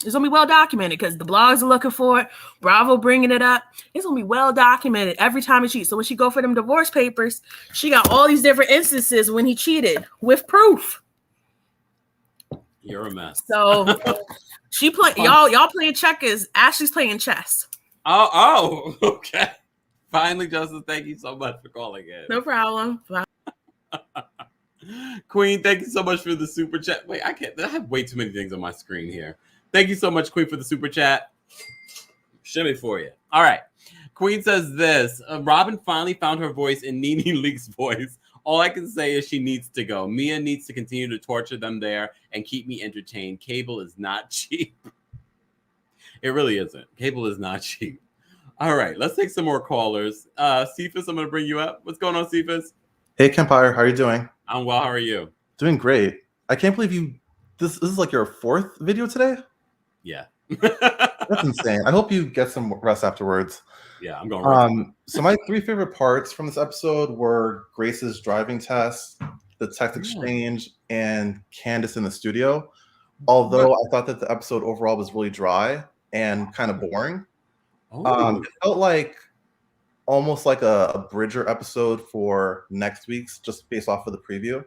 It's gonna be well documented because the blogs are looking for it. Bravo bringing it up. It's gonna be well documented every time he cheats. So when she go for them divorce papers, she got all these different instances when he cheated with proof. You're a mess. So she play y'all playing checkers. Ashley's playing chess. Oh, okay. Finally, Justice, thank you so much for calling in. No problem. Queen, thank you so much for the super chat. Wait, I have way too many things on my screen here. Thank you so much, Queen, for the super chat. Shimmy for you. All right. Queen says this. Robin finally found her voice in Nene Leak's voice. All I can say is she needs to go. Mia needs to continue to torture them there and keep me entertained. Cable is not cheap. It really isn't. Cable is not cheap. All right, let's take some more callers. Cephas, I'm going to bring you up. What's going on, Cephas? Hey, Kempire, how are you doing? I'm well. How are you? Doing great. I can't believe you. This is like your 4th video today? Yeah. That's insane. I hope you get some rest afterwards. Yeah, I'm going right. So my 3 favorite parts from this episode were Grace's driving test, the text exchange, and Candace in the studio. Although I thought that the episode overall was really dry and kind of boring. It felt like almost like a bridger episode for next week's, just based off of the preview.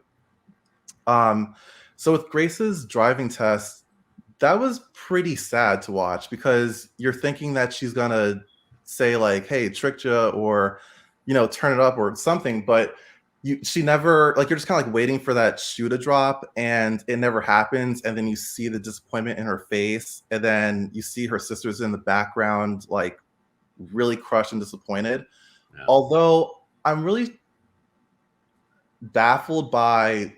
So with Grace's driving test, that was pretty sad to watch because you're thinking that she's gonna say like, "Hey, tricked you," or turn it up or something, but she never, like, you're just kind of like waiting for that shoe to drop, and it never happens. And then you see the disappointment in her face, and then you see her sisters in the background, like really crushed and disappointed. Yeah. Although I'm really baffled by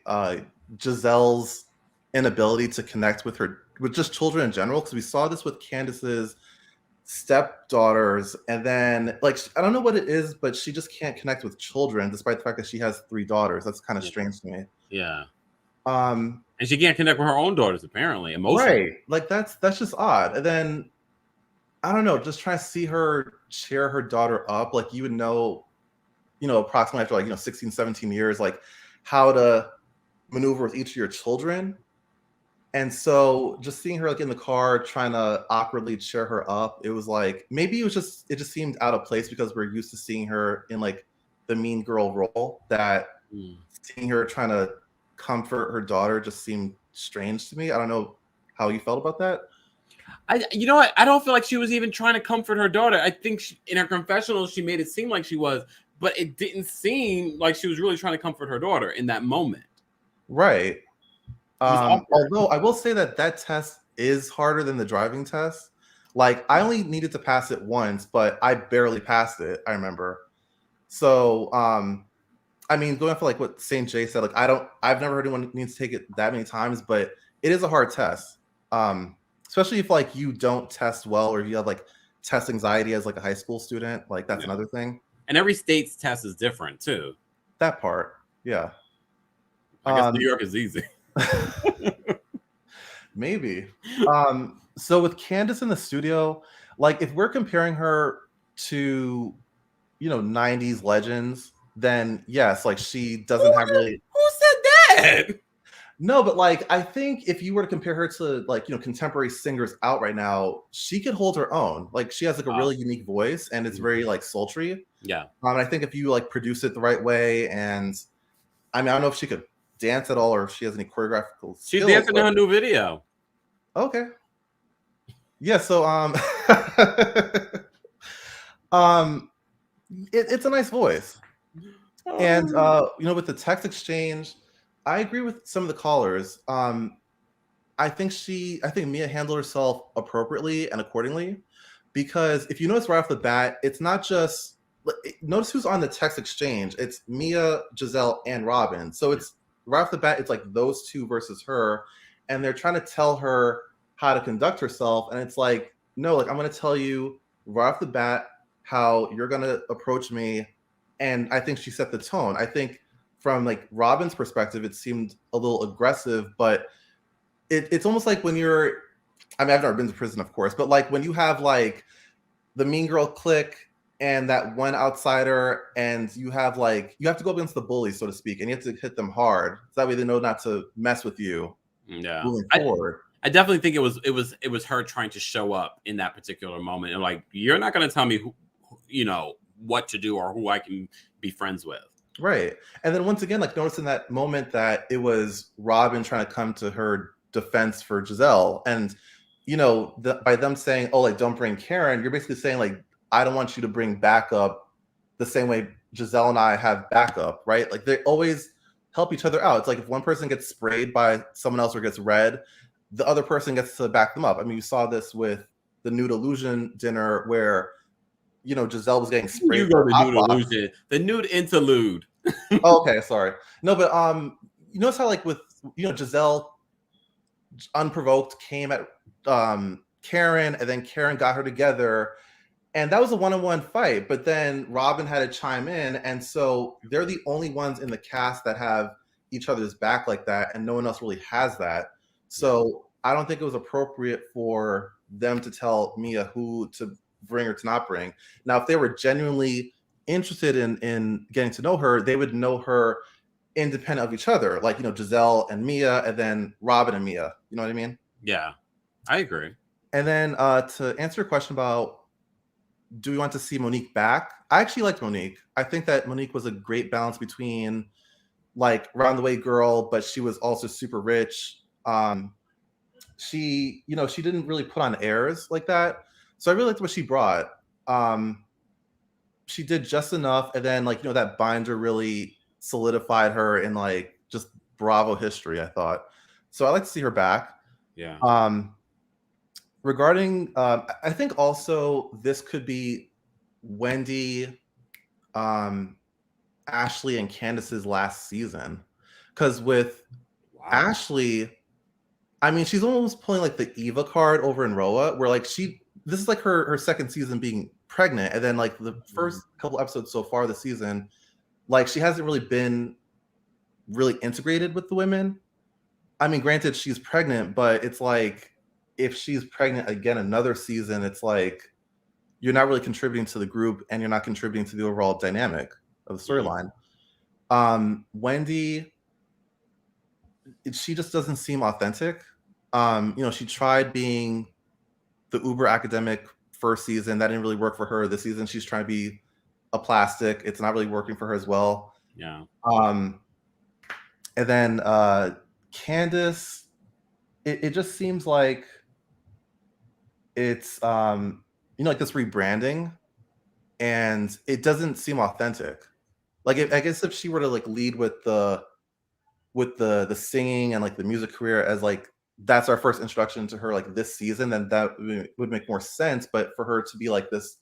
Giselle's inability to connect with just children in general, because we saw this with Candace's stepdaughters, and then like I don't know what it is, but she just can't connect with children despite the fact that she has 3 daughters. That's kind of strange to me. Yeah. And she can't connect with her own daughters, apparently, emotionally. Right. Like that's just odd. And then I don't know, just trying to see her cheer her daughter up, like you would know, approximately after like 16, 17 years, like how to maneuver with each of your children. And so just seeing her like in the car trying to awkwardly cheer her up, it was like, maybe it just seemed out of place because we're used to seeing her in like the mean girl role, that seeing her trying to comfort her daughter just seemed strange to me. I don't know how you felt about that. You know what? I don't feel like she was even trying to comfort her daughter. I think in her confessional, she made it seem like she was, but it didn't seem like she was really trying to comfort her daughter in that moment. Right. Although I will say that test is harder than the driving test. Like I only needed to pass it once, but I barely passed it, I remember. So, I mean, going for like what St. J said, like I've never heard anyone needs to take it that many times, but it is a hard test. Especially if like you don't test well, or you have like test anxiety as like a high school student, like that's another thing. And every state's test is different too. That part, yeah. I guess New York is easy. Maybe. So with Candace in the studio, like if we're comparing her to 90s legends, then yes, like she doesn't have really. Who said that? No, but like I think if you were to compare her to like contemporary singers out right now, she could hold her own. Like she has like a really unique voice, and it's very like sultry. Yeah. And I think if you like produce it the right way, and I mean I don't know if she could dance at all or if she has any choreographical skills. She's dancing in her new video. Okay. Yeah, so it's a nice voice. And with the text exchange, I agree with some of the callers. I think Mia handled herself appropriately and accordingly, because if you notice right off the bat, it's not just notice who's on the text exchange. It's Mia, Giselle, and Robin. So it's right off the bat, it's like those two versus her, and they're trying to tell her how to conduct herself. And it's like, no, like I'm going to tell you right off the bat how you're going to approach me. And I think she set the tone. I think from like Robin's perspective, it seemed a little aggressive, but it's almost like when you're, I mean, I've never been to prison, of course, but like when you have like the mean girl clique and that one outsider, and you have to go against the bullies, so to speak, and you have to hit them hard. So that way they know not to mess with you. Yeah. Moving forward. I definitely think it was her trying to show up in that particular moment. And like, you're not going to tell me who, what to do or who I can be friends with. Right. And then once again, like notice in that moment that it was Robin trying to come to her defense for Giselle. And, by them saying, oh, like, don't bring Karen, you're basically saying like, I don't want you to bring backup the same way Giselle and I have backup, right? Like they always help each other out. It's like if one person gets sprayed by someone else or gets red, the other person gets to back them up. I mean, you saw this with the Nude Illusion dinner where, Giselle was getting sprayed. You go to Nude Illusion, the Nude Interlude. Oh, okay, sorry. No, but you notice how like with Giselle unprovoked came at Karen, and then Karen got her together. And that was a one-on-one fight. But then Robin had to chime in. And so they're the only ones in the cast that have each other's back like that. And no one else really has that. So I don't think it was appropriate for them to tell Mia who to bring or to not bring. Now, if they were genuinely interested in getting to know her, they would know her independent of each other, like, you know, Giselle and Mia, and then Robin and Mia. You know what I mean? Yeah, I agree. And then to answer your question about do we want to see Monique back? I actually liked Monique. I think that Monique was a great balance between like round the way girl, but she was also super rich. She, you know, she didn't really put on airs like that. So I really liked what she brought. She did just enough, and then like, you know, that binder really solidified her in like just Bravo history, I thought. So I like to see her back. Yeah. Regarding I think also this could be Wendy, Ashley, and Candace's last season. Because with Ashley, I mean, she's almost pulling like the Eva card over in Roa, where like this is like her second season being pregnant, and then like the first couple episodes so far this season, like she hasn't really been really integrated with the women. I mean, granted, she's pregnant, but it's like if she's pregnant again another season, it's like you're not really contributing to the group, and you're not contributing to the overall dynamic of the storyline. Wendy, she just doesn't seem authentic. You know, she tried being the uber academic first season. That didn't really work for her. This season, she's trying to be a plastic. It's not really working for her as well. Yeah. And then Candace, it just seems like it's you know, like this rebranding, and it doesn't seem authentic. Like I guess if she were to like lead with the singing and like the music career as like that's our first introduction to her like this season, then that would make more sense. But for her to be like this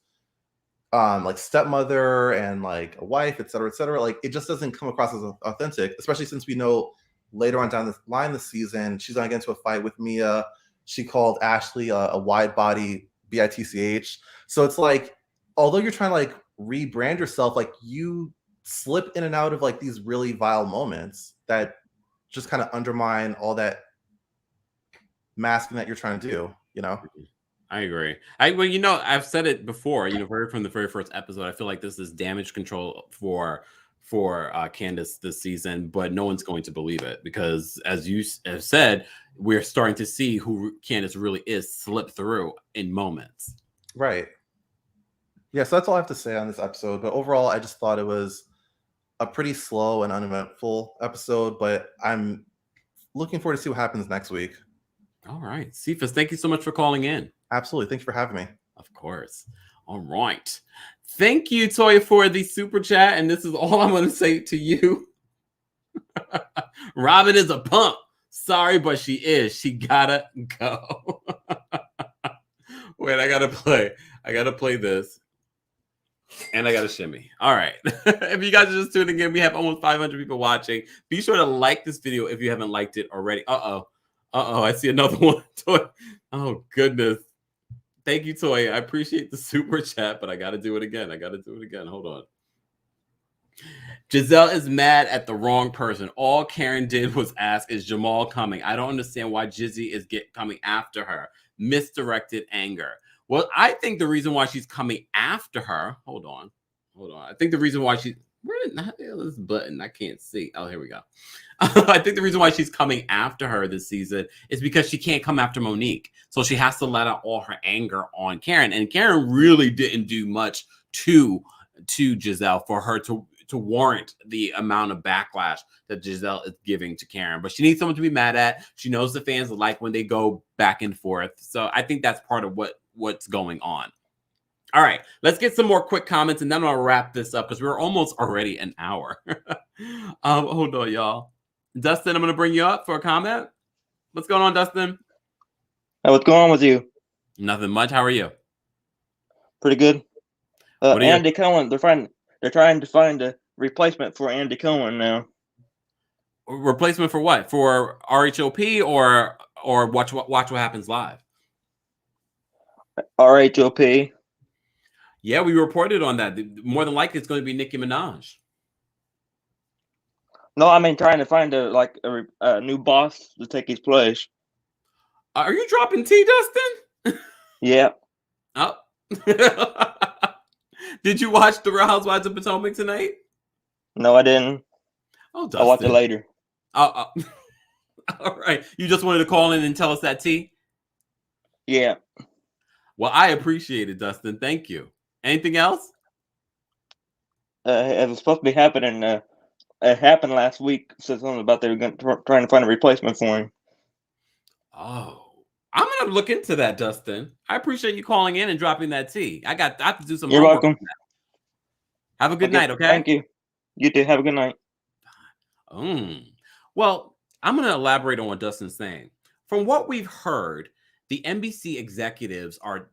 like stepmother and like a wife, et cetera, like it just doesn't come across as authentic, especially since we know later on down the line this season she's gonna get into a fight with Mia. She called Ashley a wide body bitch. So it's like, although you're trying to like rebrand yourself, like you slip in and out of like these really vile moments that just kind of undermine all that masking that you're trying to do, you know? I agree. Well, you know, I've said it before, you know, from the very first episode, I feel like this is damage control for Candace this season, but no one's going to believe it because, as you have said, we're starting to see who Candace really is slip through in moments. Right. Yeah, so that's all I have to say on this episode. But overall, I just thought it was a pretty slow and uneventful episode, but I'm looking forward to see what happens next week. All right. Cephas, thank you so much for calling in. Absolutely. Thank you for having me. Of course. All right. Thank you, Toya, for the super chat. And this is all I'm going to say to you. Robin is a punk. Sorry, but she is. She gotta go. Wait, I gotta play this. And I gotta shimmy. All right. If you guys are just tuning in, we have almost 500 people watching. Be sure to like this video if you haven't liked it already. Uh-oh, I see another one. Toy. Oh, goodness. Thank you, Toy. I appreciate the super chat, but I got to do it again. Hold on. Giselle is mad at the wrong person. All Karen did was ask, is Jamal coming? I don't understand why Jizzy is coming after her. Misdirected anger. Well, I think the reason why she's coming after her, hold on. I think the reason why where did this button? I can't see. Oh, here we go. I think the reason why she's coming after her this season is because she can't come after Monique. So she has to let out all her anger on Karen. And Karen really didn't do much to Giselle for her to warrant the amount of backlash that Giselle is giving to Karen. But she needs someone to be mad at. She knows the fans like when they go back and forth. So I think that's part of what's going on. All right, let's get some more quick comments, and then I'll wrap this up because we're almost already an hour. Hold on, y'all. Dustin, I'm going to bring you up for a comment. What's going on, Dustin? Hey, what's going on with you? Nothing much. How are you? Pretty good. Andy Cohen, they're trying to find a replacement for Andy Cohen now. Replacement for what? For RHOP or Watch What Happens Live? RHOP. Yeah, we reported on that. More than likely, it's going to be Nicki Minaj. No, I mean trying to find a new boss to take his place. Are you dropping tea, Dustin? Yeah. Oh. Did you watch The Real Housewives of Potomac tonight? No, I didn't. Oh, Dustin. I'll watch it later. All right. You just wanted to call in and tell us that tea? Yeah. Well, I appreciate it, Dustin. Thank you. Anything else? It was supposed to be happening. It happened last week. Said something about they were trying to find a replacement for him. Oh, I'm gonna look into that, Dustin. I appreciate you calling in and dropping that tea. I have to do some. You're welcome. Have a good night. Okay. Thank you. You too. Have a good night. Well, I'm gonna elaborate on what Dustin's saying. From what we've heard, the NBC executives are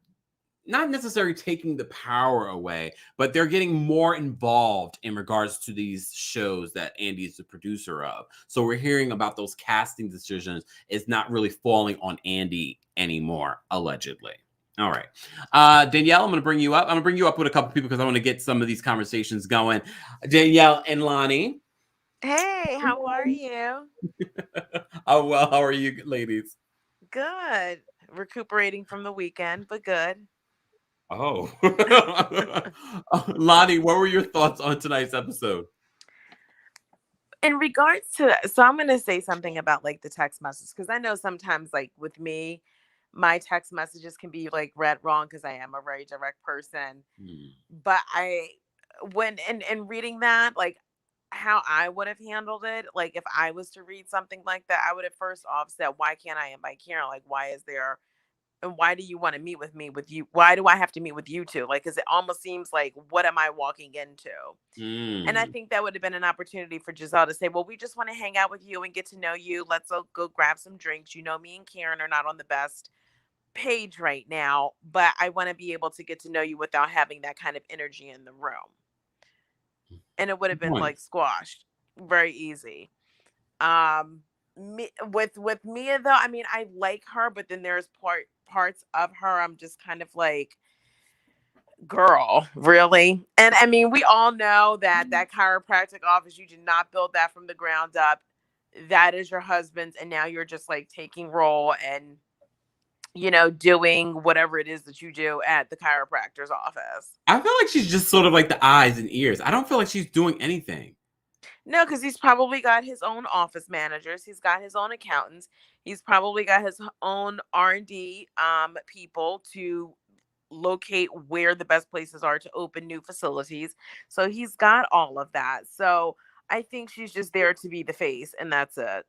not necessarily taking the power away, but they're getting more involved in regards to these shows that Andy is the producer of. So we're hearing about those casting decisions is not really falling on Andy anymore, allegedly. All right. Danielle, I'm going to bring you up. I'm going to bring you up with a couple people because I want to get some of these conversations going. Danielle and Lonnie. Hey, how are you? Oh, well, how are you, ladies? Good. Recuperating from the weekend, but good. Oh. Lonnie, what were your thoughts on tonight's episode? In regards to, so I'm going to say something about like the text messages, because I know sometimes like with me, my text messages can be like read wrong because I am a very direct person. But when reading that, like how I would have handled it, like if I was to read something like that, I would have first off said, why can't I invite Karen? Like, why is there, and why do you want to meet with me with you? Why do I have to meet with you two? Like, because it almost seems like, what am I walking into? And I think that would have been an opportunity for Giselle to say, well, we just want to hang out with you and get to know you. Let's go grab some drinks. You know, me and Karen are not on the best page right now, but I want to be able to get to know you without having that kind of energy in the room. And it would have been like squashed very easy. With Mia though, I mean, I like her, but then there's parts of her I'm just kind of like, girl, really? And I mean, we all know that chiropractic office, you did not build that from the ground up. That is your husband's, and now you're just like taking role and, you know, doing whatever it is that you do at the chiropractor's office. I feel like she's just sort of like the eyes and ears. I don't feel like she's doing anything. No, because he's probably got his own office managers. He's got his own accountants. He's probably got his own R&D people to locate where the best places are to open new facilities. So he's got all of that. So I think she's just there to be the face, and that's it.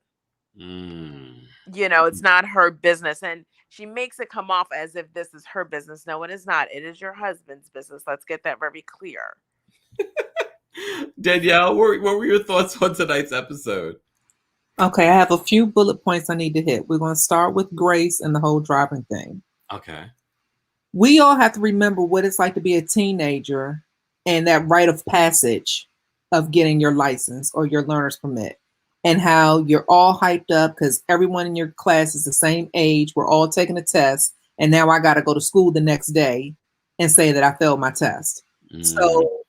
You know, it's not her business. And she makes it come off as if this is her business. No, it is not. It is your husband's business. Let's get that very clear. Danielle, what were your thoughts on tonight's episode? Okay, I have a few bullet points I need to hit. We're going to start with Grace and the whole driving thing. Okay. We all have to remember what it's like to be a teenager and that rite of passage of getting your license or your learner's permit, and how you're all hyped up because everyone in your class is the same age. We're all taking a test, and now I got to go to school the next day and say that I failed my test. So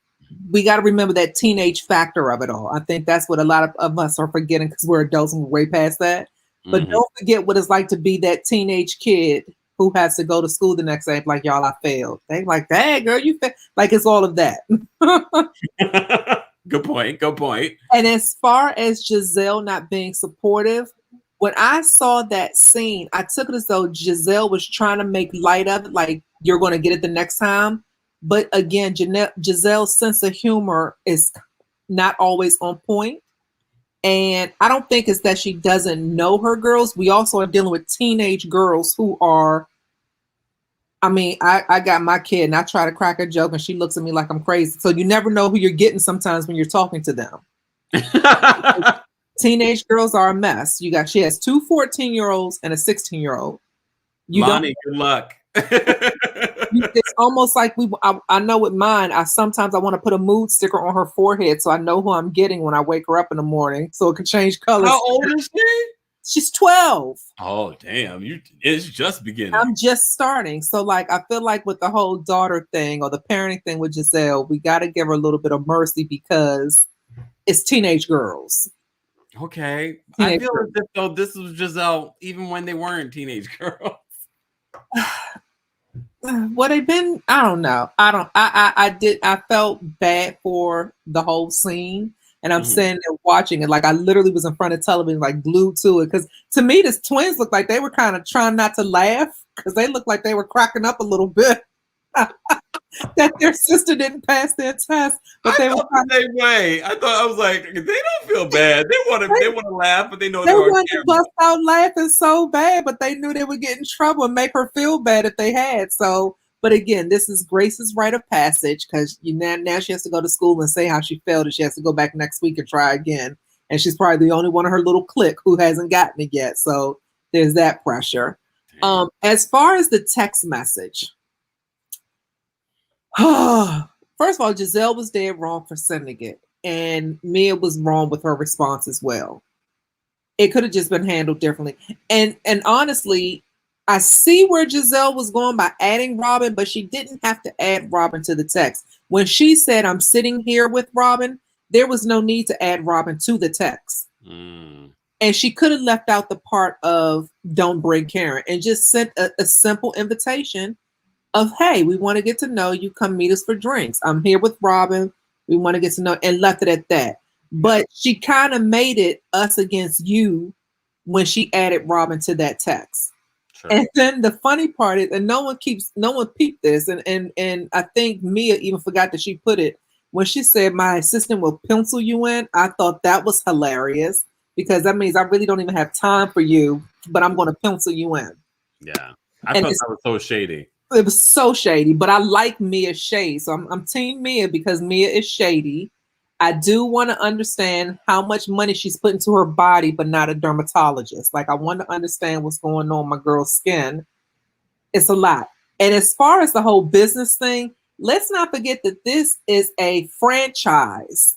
we got to remember that teenage factor of it all. I think that's what a lot of us are forgetting because we're adults and we're way past that. But don't forget what it's like to be that teenage kid who has to go to school the next day. Like, y'all, I failed. They like, hey, girl, you failed. Like, it's all of that. Good point. Good point. And as far as Giselle not being supportive, when I saw that scene, I took it as though Giselle was trying to make light of it, like, you're going to get it the next time. But again, Giselle's sense of humor is not always on point. And I don't think it's that she doesn't know her girls. We also are dealing with teenage girls who are, I mean, I got my kid and I try to crack a joke and she looks at me like I'm crazy. So you never know who you're getting sometimes when you're talking to them. Teenage girls are a mess. She has two 14-year-olds and a 16-year-old. Lonnie, good luck. It's almost like I know with mine, sometimes I want to put a mood sticker on her forehead so I know who I'm getting when I wake her up in the morning so it can change colors. How old is she? She's 12. Oh, damn. It's just beginning. I'm just starting. So like, I feel like with the whole daughter thing or the parenting thing with Giselle, we got to give her a little bit of mercy because it's teenage girls. Okay. Teenage I feel girls. as if though this was Giselle even when they weren't teenage girls. What they've been, I don't know. I felt bad for the whole scene. And I'm sitting there watching it. Like I literally was in front of television, like glued to it. Because to me, the twins looked like they were kind of trying not to laugh because they looked like they were cracking up a little bit. That their sister didn't pass their test. But they were the same way. I was like, they don't feel bad. They want to laugh, but they know they they're wanted to bust out laughing so bad, but they knew they would get in trouble and make her feel bad if they had. So, but again, this is Grace's rite of passage because now she has to go to school and say how she failed, and she has to go back next week and try again. And she's probably the only one of her little clique who hasn't gotten it yet. So there's that pressure. As far as the text message. First of all, Giselle was dead wrong for sending it, and Mia was wrong with her response as well. It could have just been handled differently. And honestly, I see where Giselle was going by adding Robin, but she didn't have to add Robin to the text. When she said, "I'm sitting here with Robin," there was no need to add Robin to the text. And she could have left out the part of "don't bring Karen" and just sent a simple invitation of, "Hey, we want to get to know you. Come meet us for drinks. I'm here with Robin. We want to get to know," and left it at that. But she kind of made it us against you when she added Robin to that text. Sure. And then the funny part is, and no one peeped this, and I think Mia even forgot that she put it when she said, "My assistant will pencil you in." I thought that was hilarious because that means I really don't even have time for you, but I'm going to pencil you in. Yeah, I thought that was so shady. It was so shady, but I like Mia's shade. So I'm team Mia because Mia is shady. I do want to understand how much money she's put into her body, but not a dermatologist. Like I want to understand what's going on with my girl's skin. It's a lot. And as far as the whole business thing, let's not forget that this is a franchise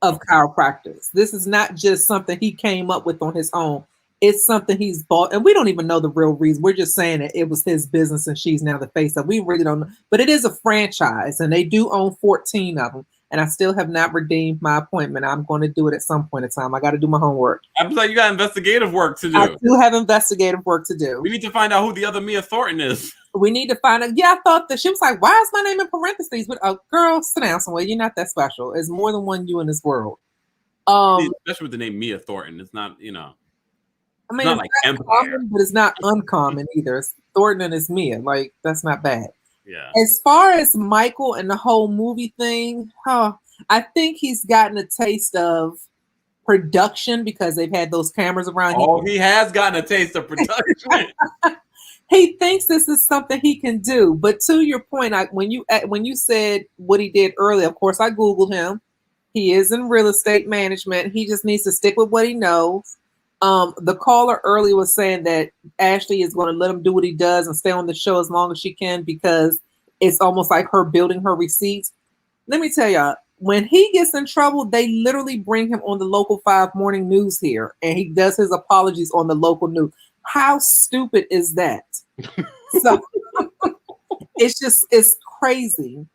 of chiropractors. This is not just something he came up with on his own. It's something he's bought, and we don't even know the real reason. We're just saying that it was his business and she's now the face of. We really don't know. But it is a franchise, and they do own 14 of them. And I still have not redeemed my appointment. I'm going to do it at some point in time. I got to do my homework. I'm like, you got investigative work to do. I do have investigative work to do. We need to find out who the other Mia Thornton is. We need to find out. Yeah, I thought that she was like, "Why is my name in parentheses?" But girl, sit down somewhere. You're not that special. There's more than one you in this world. Especially with the name Mia Thornton. It's not, I mean, it's not like Kempire, common, but it's not uncommon either. It's Thornton and it's Mia. Like, that's not bad. Yeah. As far as Michael and the whole movie thing, I think he's gotten a taste of production because they've had those cameras around. He has gotten a taste of production. He thinks this is something he can do. But to your point, when you said what he did earlier, of course, I Googled him. He is in real estate management. He just needs to stick with what he knows. The caller earlier was saying that Ashley is going to let him do what he does and stay on the show as long as she can because it's almost like her building her receipts. Let me tell y'all, when he gets in trouble, they literally bring him on the local 5 morning news here, and he does his apologies on the local news. How stupid is that? So it's crazy.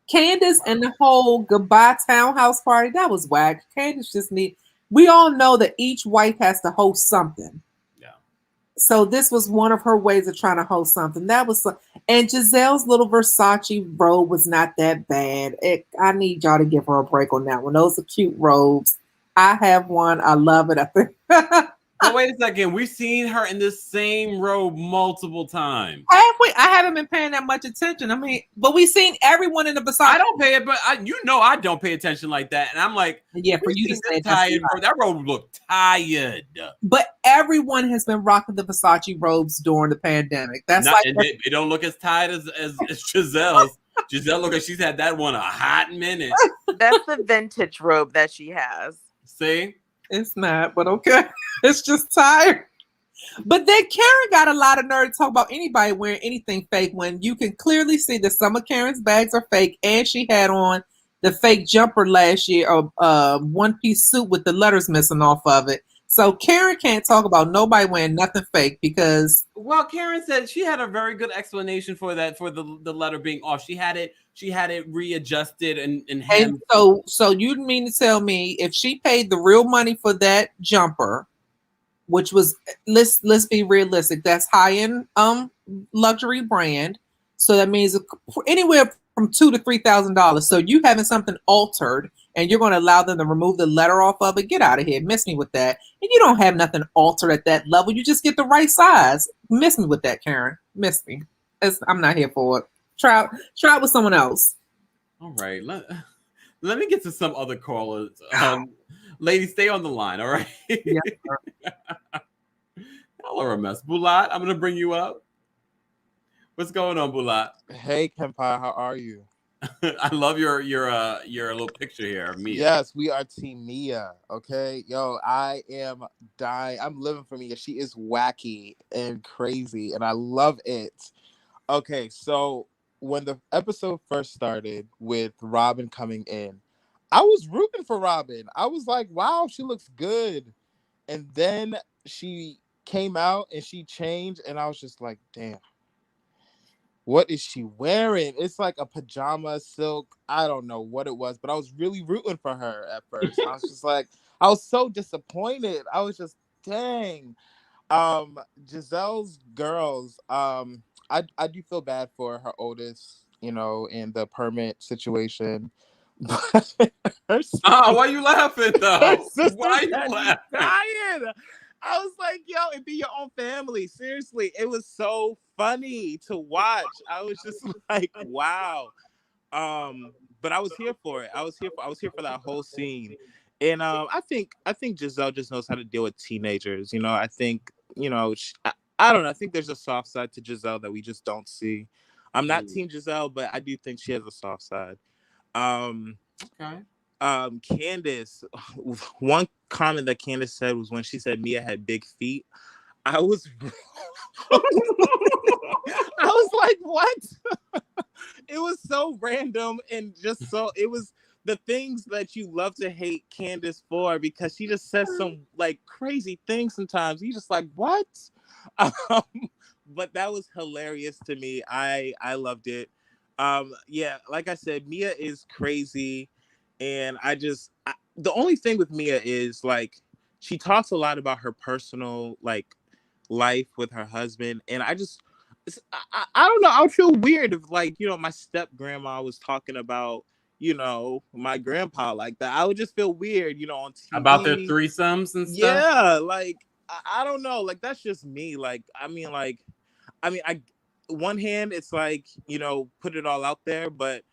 Candace and the whole goodbye townhouse party, that was whack. Candace we all know that each wife has to host something. Yeah. So this was one of her ways of trying to host something. And Giselle's little Versace robe was not that bad. I need y'all to give her a break on that one. Those are cute robes. I have one. I love it. I think. But wait a second. We've seen her in this same robe multiple times. Have we? I haven't been paying that much attention. I mean, but we've seen everyone in the Versace. I don't pay it, but I don't pay attention like that. And I'm like, yeah, for you to say tired, that robe looked tired. But everyone has been rocking the Versace robes during the pandemic. That's it don't look as tired as Giselle's. Giselle look like she's had that one a hot minute. That's the vintage robe that she has. See? It's not, but okay. It's just tired. But then Karen got a lot of nerve to talk about anybody wearing anything fake when you can clearly see that some of Karen's bags are fake, and she had on the fake jumper last year, a one-piece suit with the letters missing off of it. So Karen can't talk about nobody wearing nothing fake because well, Karen said she had a very good explanation for that, for the letter being off. She had it readjusted and so you mean to tell me if she paid the real money for that jumper, which was let's be realistic, that's high-end luxury brand. So that means anywhere from $2,000 to $3,000. So you having something altered and you're going to allow them to remove the letter off of it? Get out of here. Miss me with that. And you don't have nothing altered at that level. You just get the right size. Miss me with that, Karen. Miss me. I'm not here for it. Try it with someone else. All right. Let me get to some other callers. Ladies, stay on the line, all right? Yeah. Y'all are a mess. Bulat, I'm going to bring you up. What's going on, Bulat? Hey, Kempire, how are you? I love your little picture here of Mia. Yes, we are Team Mia. Okay, yo, I am dying. I'm living for Mia. She is wacky and crazy, and I love it. Okay, so when the episode first started with Robin coming in, I was rooting for Robin. I was like, wow, she looks good. And then she came out and she changed, and I was just like, damn. What is she wearing? It's like a pajama silk. I don't know what it was, but I was really rooting for her at first. I was just like, I was so disappointed. I was just, dang. Giselle's girls, I do feel bad for her oldest, in the permit situation. Why are you laughing though? Why are you laughing? Dying. I was like, yo, it'd be your own family. Seriously, it was so funny to watch. I was just like, wow. But I was here for it. I was here for that whole scene. And I think Giselle just knows how to deal with teenagers. I think, I don't know. I think there's a soft side to Giselle that we just don't see. I'm not Team Giselle, but I do think she has a soft side. Okay. Candace, one comment that Candace said was when she said Mia had big feet. I was like, what? It was so random and just so, it was the things that you love to hate Candace for, because she just says some like crazy things sometimes. You just like, what? But that was hilarious to me. I loved it. Yeah, like I said, Mia is crazy. And the only thing with Mia is like, she talks a lot about her personal like life with her husband. And I don't know. I would feel weird if like, my step grandma was talking about, my grandpa like that. I would just feel weird, on TV. About their threesomes and stuff? Yeah, like, I don't know. Like, that's just me. Like, one hand, it's like, put it all out there, but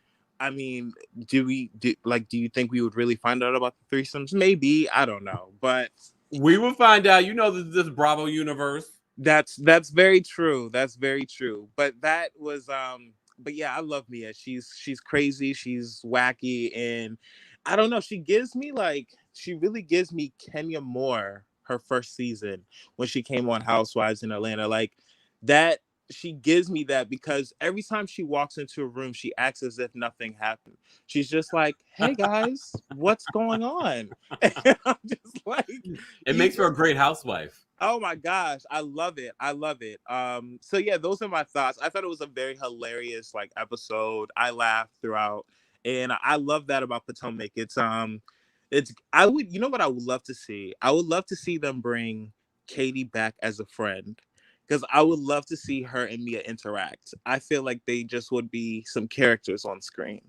I mean, do you think we would really find out about the threesomes? Maybe, I don't know, but we will find out. This Bravo universe. That's very true. That's very true. But that was but yeah, I love Mia. She's crazy, she's wacky, and I don't know, she really gives me Kenya Moore her first season when she came on Housewives in Atlanta. Like that, she gives me that, because every time she walks into a room, she acts as if nothing happened. She's just like, hey guys, what's going on? And I'm just like, it makes her a great housewife. Oh my gosh, I love it. So yeah, those are my thoughts. I thought it was a very hilarious like episode. I laughed throughout, and I love that about Potomac. I would, what I would love to see? I would love to see them bring Katie back as a friend, because I would love to see her and Mia interact. I feel like they just would be some characters on screen.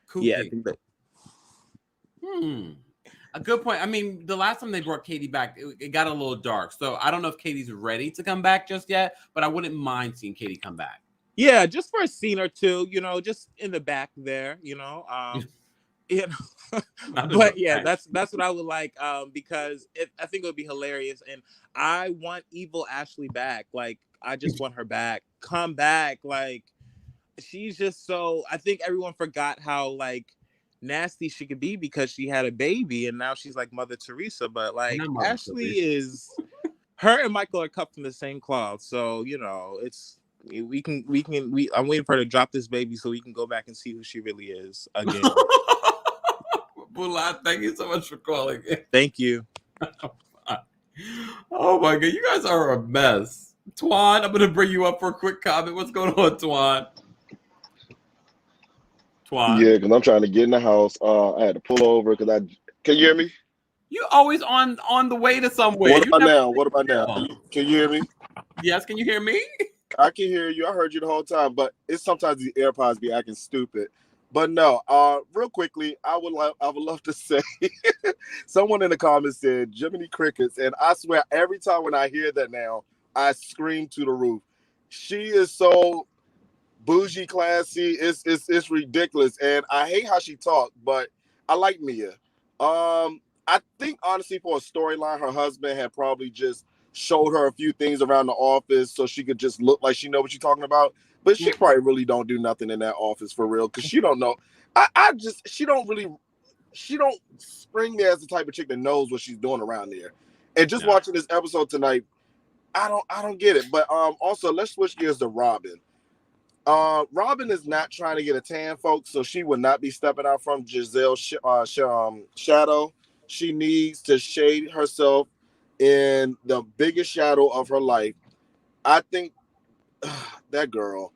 Cool. Yeah, I think that. A good point. I mean, the last time they brought Katie back, it got a little dark. So I don't know if Katie's ready to come back just yet, but I wouldn't mind seeing Katie come back. Yeah, just for a scene or two, just in the back there, But yeah, that's what I would like, because I think it would be hilarious, and I want evil Ashley back. Like, I just want her back. Come back. Like, she's just so. I think everyone forgot how like nasty she could be because she had a baby, and now she's like Mother Teresa. But like, Ashley is, her and Michael are cut from the same cloth, so it's. I'm waiting for her to drop this baby so we can go back and see who she really is again. Bulat, thank you so much for calling. Thank you. Oh my god, you guys are a mess. Twan, I'm gonna bring you up for a quick comment. What's going on, Twan? Yeah, because I'm trying to get in the house. I had to pull over because can you hear me? You always on the way to somewhere. What about now? What about now? Can you hear me? Yes, can you hear me? I can hear you. I heard you the whole time, but it's sometimes these AirPods be acting stupid. But no, real quickly, I would love to say someone in the comments said Jiminy Crickets, and I swear every time when I hear that now, I scream to the roof. She is so bougie, classy. It's ridiculous, and I hate how she talked, but I like Mia. I think honestly, for a storyline, her husband had probably just showed her a few things around the office so she could just look like she know what you're talking about. But she probably really don't do nothing in that office for real because she don't know. She don't spring me as the type of chick that knows what she's doing around there. And just watching this episode tonight, I don't get it. But also let's switch gears to Robin. Robin is not trying to get a tan, folks, so she would not be stepping out from Giselle's shadow. She needs to shade herself in the biggest shadow of her life. I think that girl.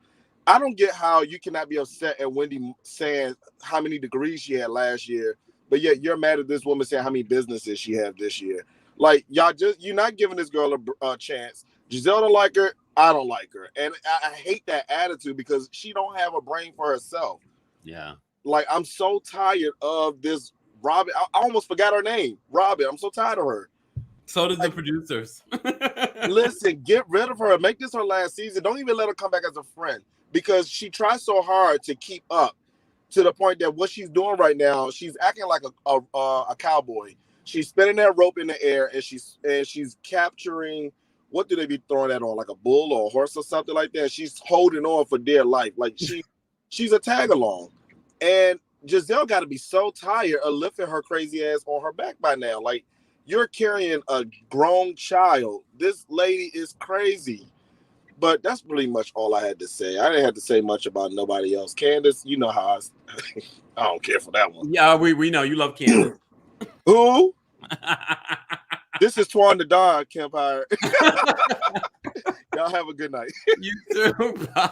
I don't get how you cannot be upset at Wendy saying how many degrees she had last year, but yet you're mad at this woman saying how many businesses she had this year. Like, you're not giving this girl a chance. Giselle don't like her. I don't like her. And I hate that attitude because she don't have a brain for herself. Yeah. Like, I'm so tired of this Robin. I almost forgot her name. Robin. I'm so tired of her. So did the producers. Listen, get rid of her. Make this her last season. Don't even let her come back as a friend because she tries so hard to keep up to the point that what she's doing right now, she's acting like a cowboy. She's spinning that rope in the air and she's capturing. What do they be throwing that on? Like a bull or a horse or something like that? She's holding on for dear life. Like she's a tag along. And Giselle got to be so tired of lifting her crazy ass on her back by now. Like, you're carrying a grown child. This lady is crazy. But that's pretty much all I had to say. I didn't have to say much about nobody else. Candace, you know how I don't care for that one. Yeah, we know you love Candace. Who? This is Twan the Don, Kempire. Y'all have a good night. You too. Bye.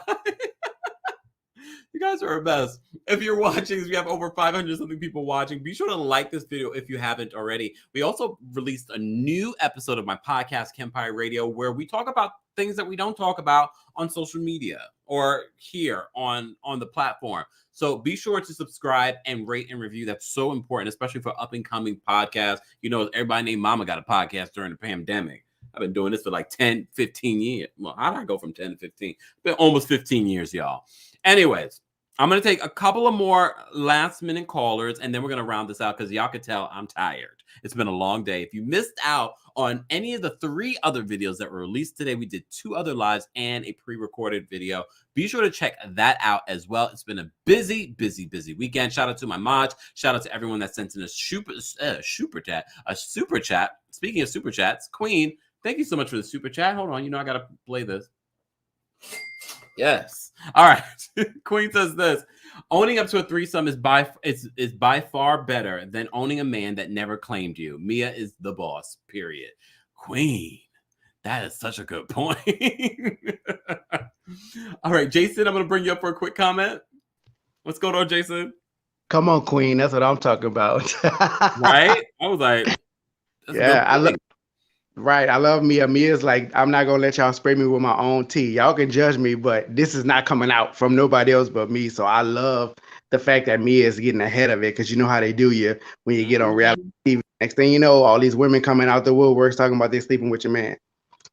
You guys are a mess. If you're watching, we have over 500 something people watching. Be sure to like this video if you haven't already. We also released a new episode of my podcast, Kempire Radio, where we talk about things that we don't talk about on social media or here on the platform. So be sure to subscribe and rate and review. That's so important, especially for up and coming podcasts. You know, everybody named Mama got a podcast during the pandemic. I've been doing this for like 10, 15 years. Well, how did I go from 10 to 15? Been almost 15 years, y'all. Anyways, I'm going to take a couple of more last minute callers and then we're going to round this out because y'all can tell I'm tired. It's been a long day. If you missed out on any of the 3 other videos that were released today, we did 2 other lives and a pre-recorded video. Be sure to check that out as well. It's been a busy weekend. Shout out to my mods. Shout out to everyone that sent in a super chat. Speaking of super chats, Queen, thank you so much for the super chat. Hold on. You know, I got to play this. Yes. All right. Queen says this. Owning up to a threesome is by far better than owning a man that never claimed you. Mia is the boss, period. Queen, that is such a good point. All right, Jason, I'm going to bring you up for a quick comment. What's going on, Jason? Come on, Queen. That's what I'm talking about. Right? I was like, yeah, I love Mia. Mia's like, I'm not going to let y'all spray me with my own tea. Y'all can judge me, but this is not coming out from nobody else but me. So I love the fact that Mia is getting ahead of it because you know how they do you when you get on reality TV. Next thing you know, all these women coming out the woodworks talking about they sleeping with your man.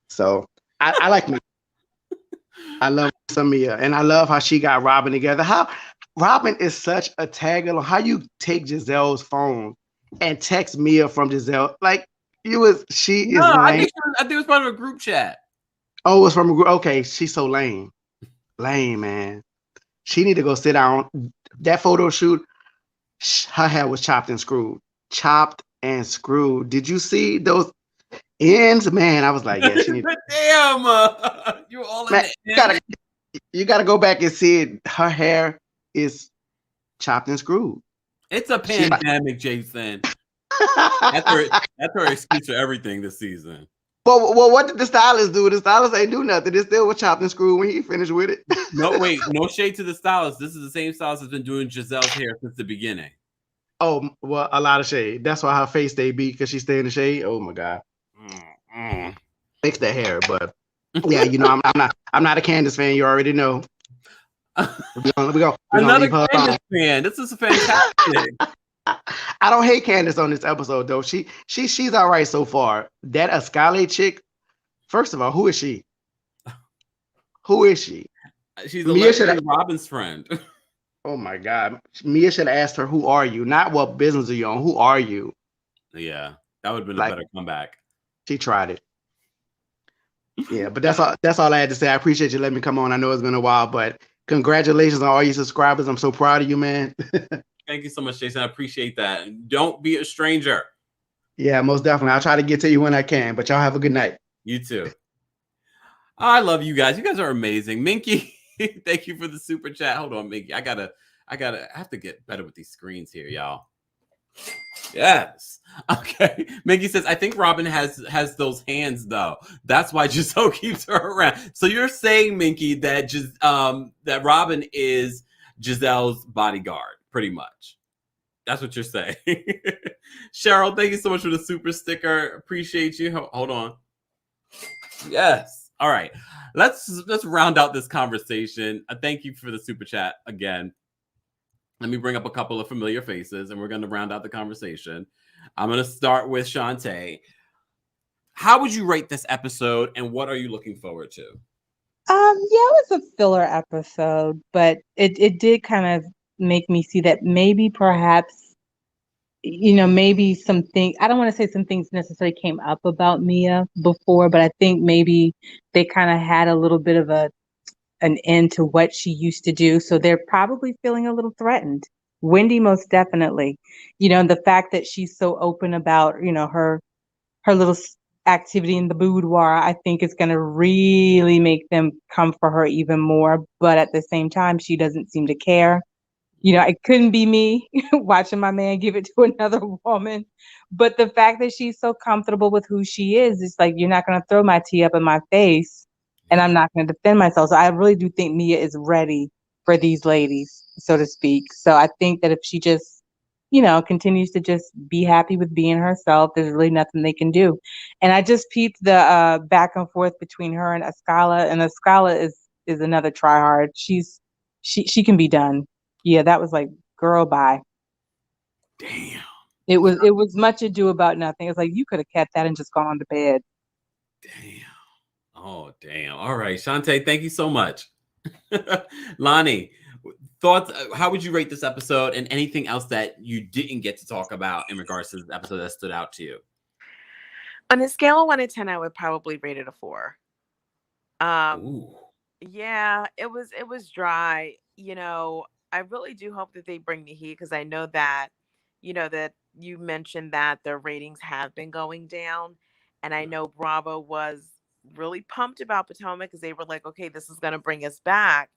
So I like Mia. I love some Mia. And I love how she got Robin together. How Robin is such a tag along. How you take Giselle's phone and text Mia from Giselle. Like, she is lame. I think it was part of a group chat. Oh, it's from a group. Okay, she's so lame. Lame, man. She need to go sit down. That photo shoot, her hair was chopped and screwed. Chopped and screwed. Did you see those ends? Man, I was like, yeah, she need to. Damn, you're all in man, you gotta go back and see it. Her hair is chopped and screwed. It's a pandemic, Jason. That's her excuse for everything this season. Well, what did the stylist do? The stylist ain't do nothing. It still was chopped and screwed when he finished with it. No, wait, no shade to the stylist. This is the same stylist that's been doing Giselle's hair since the beginning. Oh, well, a lot of shade. That's why her face stay beat because she stay in the shade. Oh my god. Fix that hair, but yeah, you know, I'm not a Candace fan. You already know. We're gonna Another leave her Candace fan. This is fantastic. I don't hate Candace on this episode though. She's all right so far. That Askala chick. First of all, who is she? Who is she? She's allegedly Robin's friend. Oh my god, Mia should have asked her, "Who are you?" Not what business are you on. Who are you? Yeah, that would have been a better comeback. She tried it. Yeah, but that's all I had to say. I appreciate you letting me come on. I know it's been a while, but congratulations on all your subscribers. I'm so proud of you, man. Thank you so much, Jason. I appreciate that. Don't be a stranger. Yeah, most definitely. I'll try to get to you when I can, but y'all have a good night. You too. I love you guys. You guys are amazing. Minky, thank you for the super chat. Hold on, Minky. I have to get better with these screens here, y'all. Yes. Okay. Minky says, I think Robin has those hands though. That's why Giselle keeps her around. So you're saying, Minky, that that Robin is Giselle's bodyguard, pretty much. That's what you're saying. Cheryl, thank you so much for the super sticker. Appreciate you. Hold on. Yes. All right. Let's round out this conversation. Thank you for the super chat again. Let me bring up a couple of familiar faces, and we're going to round out the conversation. I'm going to start with Shantae. How would you rate this episode, and what are you looking forward to? Yeah, it was a filler episode, but it did kind of make me see that maybe perhaps, you know, maybe some things, I don't want to say some things necessarily came up about Mia before, but I think maybe they kind of had a little bit of an end to what she used to do. So they're probably feeling a little threatened. Wendy, most definitely, you know, and the fact that she's so open about, you know, her little activity in the boudoir, I think is going to really make them come for her even more. But at the same time, she doesn't seem to care. You know, it couldn't be me watching my man give it to another woman. But the fact that she's so comfortable with who she is, it's like, you're not going to throw my tea up in my face and I'm not going to defend myself. So I really do think Mia is ready for these ladies, so to speak. So I think that if she just, you know, continues to just be happy with being herself, there's really nothing they can do. And I just peeped the back and forth between her and Askala, and Askala is another tryhard. She can be done. Yeah, that was like, girl, bye. Damn. It was much ado about nothing. It's like, you could have kept that and just gone to bed. Damn. Oh, damn. All right, Shantae, thank you so much. Lonnie, thoughts? How would you rate this episode, and anything else that you didn't get to talk about in regards to this episode that stood out to you? On a scale of 1 to 10, I would probably rate it a 4. Ooh. Yeah, it was dry. You know, I really do hope that they bring the heat, because I know that, you know, that you mentioned that the ratings have been going down, and I know Bravo was really pumped about Potomac because they were like, okay, this is going to bring us back.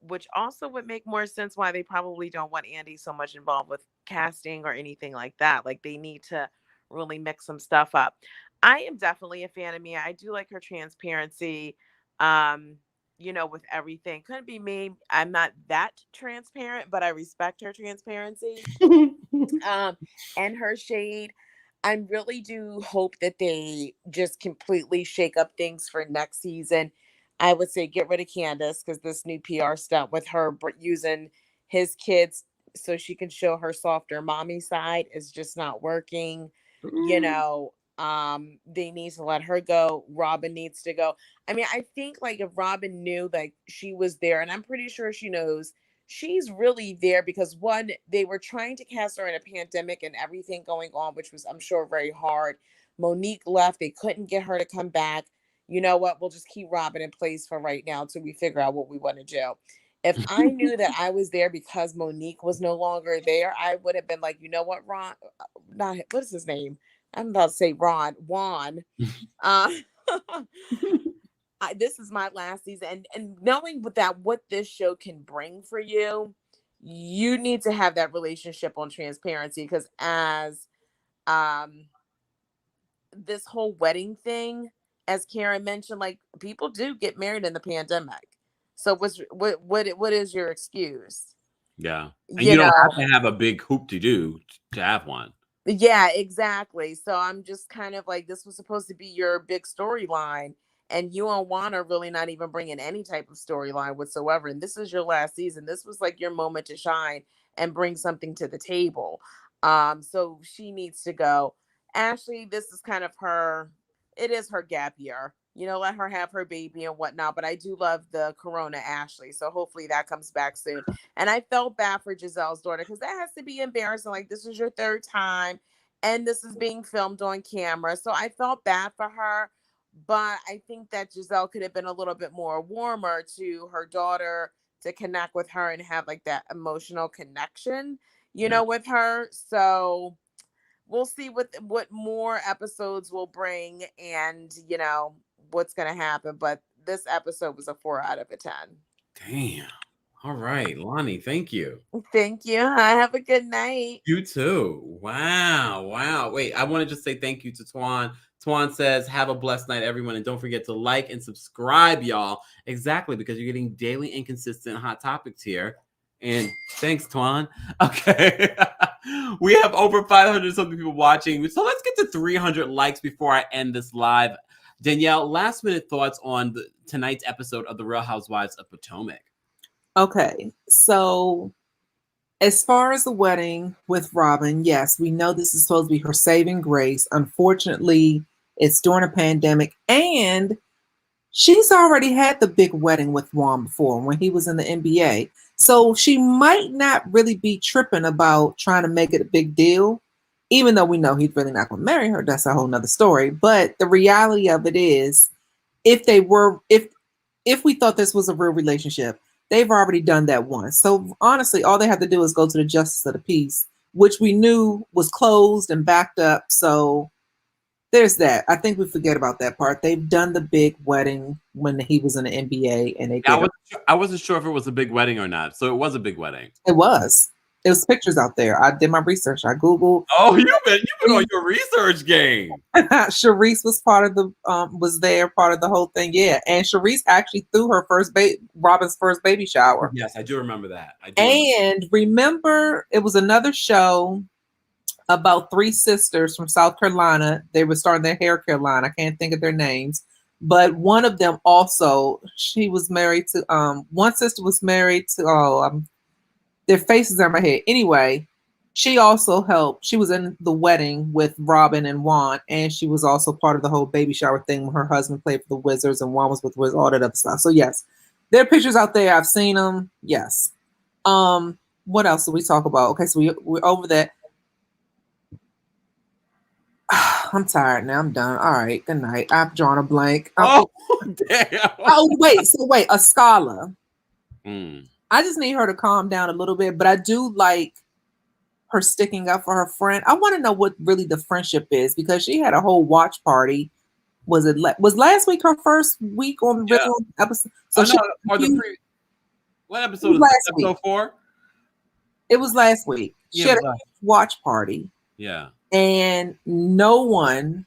Which also would make more sense why they probably don't want Andy so much involved with casting or anything like that. Like, they need to really mix some stuff up. I am definitely a fan of Mia. I do like her transparency. You know, with everything. Couldn't be me. I'm not that transparent, but I respect her transparency. And her shade. I really do hope that they just completely shake up things for next season. I would say get rid of Candace, because this new PR stunt with her using his kids so she can show her softer mommy side is just not working. You know, they need to let her go. Robin needs to go. I mean, I think like if Robin knew like she was there, and I'm pretty sure she knows she's really there, because one, they were trying to cast her in a pandemic and everything going on, which was, I'm sure, very hard. Monique left. They couldn't get her to come back. You know what? We'll just keep Robin in place for right now until we figure out what we want to do. If I knew that I was there because Monique was no longer there, I would have been like, you know what, Ron, not, what is his name? I'm about to say Juan. This is my last season, and knowing that what this show can bring for you, you need to have that relationship on transparency, because as this whole wedding thing, as Karen mentioned, like, people do get married in the pandemic. So what is your excuse? Yeah. And You you don't know, have to have a big hoop to do to have one. yeah, exactly. So I'm just kind of like, this was supposed to be your big storyline, and you and Juan are really not even bringing any type of storyline whatsoever. And this is your last season. This was like your moment to shine and bring something to the table. So she needs to go. Ashley, this is kind of her. It is her gap year. You know, let her have her baby and whatnot. But I do love the Corona Ashley. So hopefully that comes back soon. And I felt bad for Giselle's daughter, because that has to be embarrassing. Like, this is your third time and this is being filmed on camera. So I felt bad for her. But I think that Giselle could have been a little bit more warmer to her daughter, to connect with her and have like that emotional connection, you know, with her. So we'll see what more episodes will bring, and you know what's gonna happen. But this episode was a 4 out of a 10. Damn. All right, Lonnie, thank you. Thank you. Have a good night. You too. Wow. Wait, I want to just say thank you to Twan. Twan says, have a blessed night, everyone. And don't forget to like and subscribe, y'all. Exactly, because you're getting daily and consistent hot topics here. And thanks, Twan. Okay. We have over 500 something people watching. So let's get to 300 likes before I end this live. Danielle, last minute thoughts on tonight's episode of The Real Housewives of Potomac. Okay, so as far as the wedding with Robin, yes, we know this is supposed to be her saving grace. Unfortunately, it's during a pandemic, and she's already had the big wedding with Juan before when he was in the NBA. So she might not really be tripping about trying to make it a big deal, even though we know he's really not going to marry her. That's a whole nother story. But the reality of it is, if we thought this was a real relationship, they've already done that once. So honestly, all they have to do is go to the justice of the peace, which we knew was closed and backed up. So there's that. I think we forget about that part. They've done the big wedding when he was in the NBA, and I wasn't sure if it was a big wedding or not. So it was a big wedding. It was. There's pictures out there. I did my research. I Googled. Oh, you've been on your research game. Sharice was part of the part of the whole thing. Yeah, and Sharice actually threw her Robin's first baby shower. Yes, I do remember that. Remember, it was another show about 3 sisters from South Carolina. They were starting their hair care line. I can't think of their names, but one of them also, she was married to. One sister was married to. Their faces are in my head. Anyway, she also helped. She was in the wedding with Robin and Juan, and she was also part of the whole baby shower thing when her husband played for the Wizards and Juan was with Wizards, all that other stuff. So yes, there are pictures out there. I've seen them. Yes. What else did we talk about? Okay, so we're over that. I'm tired now. I'm done. All right. Good night. I've drawn a blank. Oh, damn. Wait, Askala. I just need her to calm down a little bit, but I do like her sticking up for her friend. I want to know what really the friendship is, because she had a whole watch party. Was last week her first week on the regular episode? So what episode was last week? Episode 4? It was last week. Yeah, she had a watch party. Yeah. And no one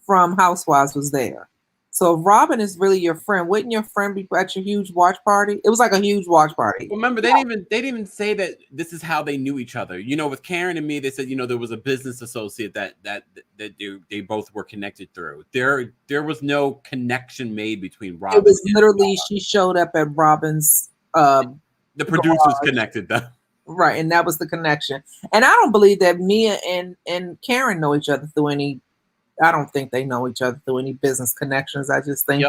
from Housewives was there. So if Robin is really your friend, wouldn't your friend be at your huge watch party? It was like a huge watch party. Remember, they didn't even say that this is how they knew each other. You know, with Karen and me, they said, you know, there was a business associate that they both were connected through. There was no connection made between Robin. It was literally she showed up at Robin's. The producers connected them. Right, and that was the connection. And I don't believe that Mia and Karen know each other through any. I don't think they know each other through any business connections. I just think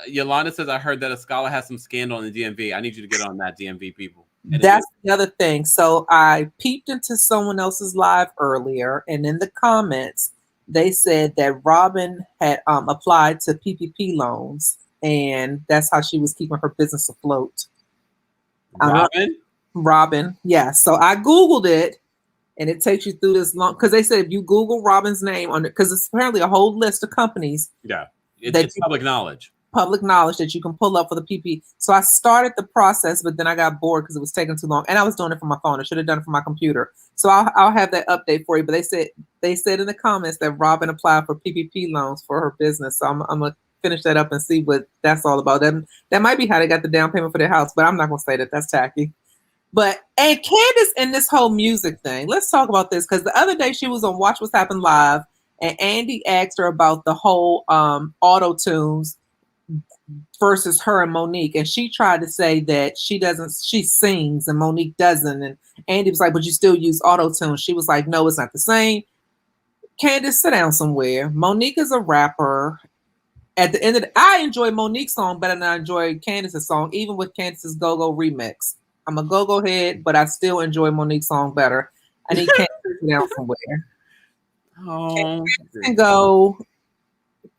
Yolanda says, I heard that Askala has some scandal in the DMV. I need you to get on that, DMV people. That's the other thing. So I peeped into someone else's live earlier, and in the comments, they said that Robin had applied to PPP and that's how she was keeping her business afloat. Robin, yeah. So I Googled it, and it takes you through this long, because they said if you Google Robin's name on it, because it's apparently a whole list of companies. Yeah, it's public knowledge. public knowledge that you can pull up for the PP. So I started the process, but then I got bored because it was taking too long, and I was doing it from my phone. I should have done it from my computer. So I'll have that update for you. But they said in the comments that Robin applied for PPP loans for her business. So I'm gonna finish that up and see what that's all about. That might be how they got the down payment for their house, but I'm not gonna say that. That's tacky. And Candace and this whole music thing. Let's talk about this because the other day she was on Watch What's Happened Live, and Andy asked her about the whole auto tunes versus her and Monique, and she tried to say that she sings and Monique doesn't, and Andy was like, but you still use auto tune. She was like, no, it's not the same. Candace, sit down somewhere. Monique is a rapper. At the end of I enjoy Monique's song better than I enjoy Candace's song, even with Candace's Go-Go remix. I'm a go-go head, but I still enjoy Monique's song better. I need Candace to sit down somewhere. Candace can go.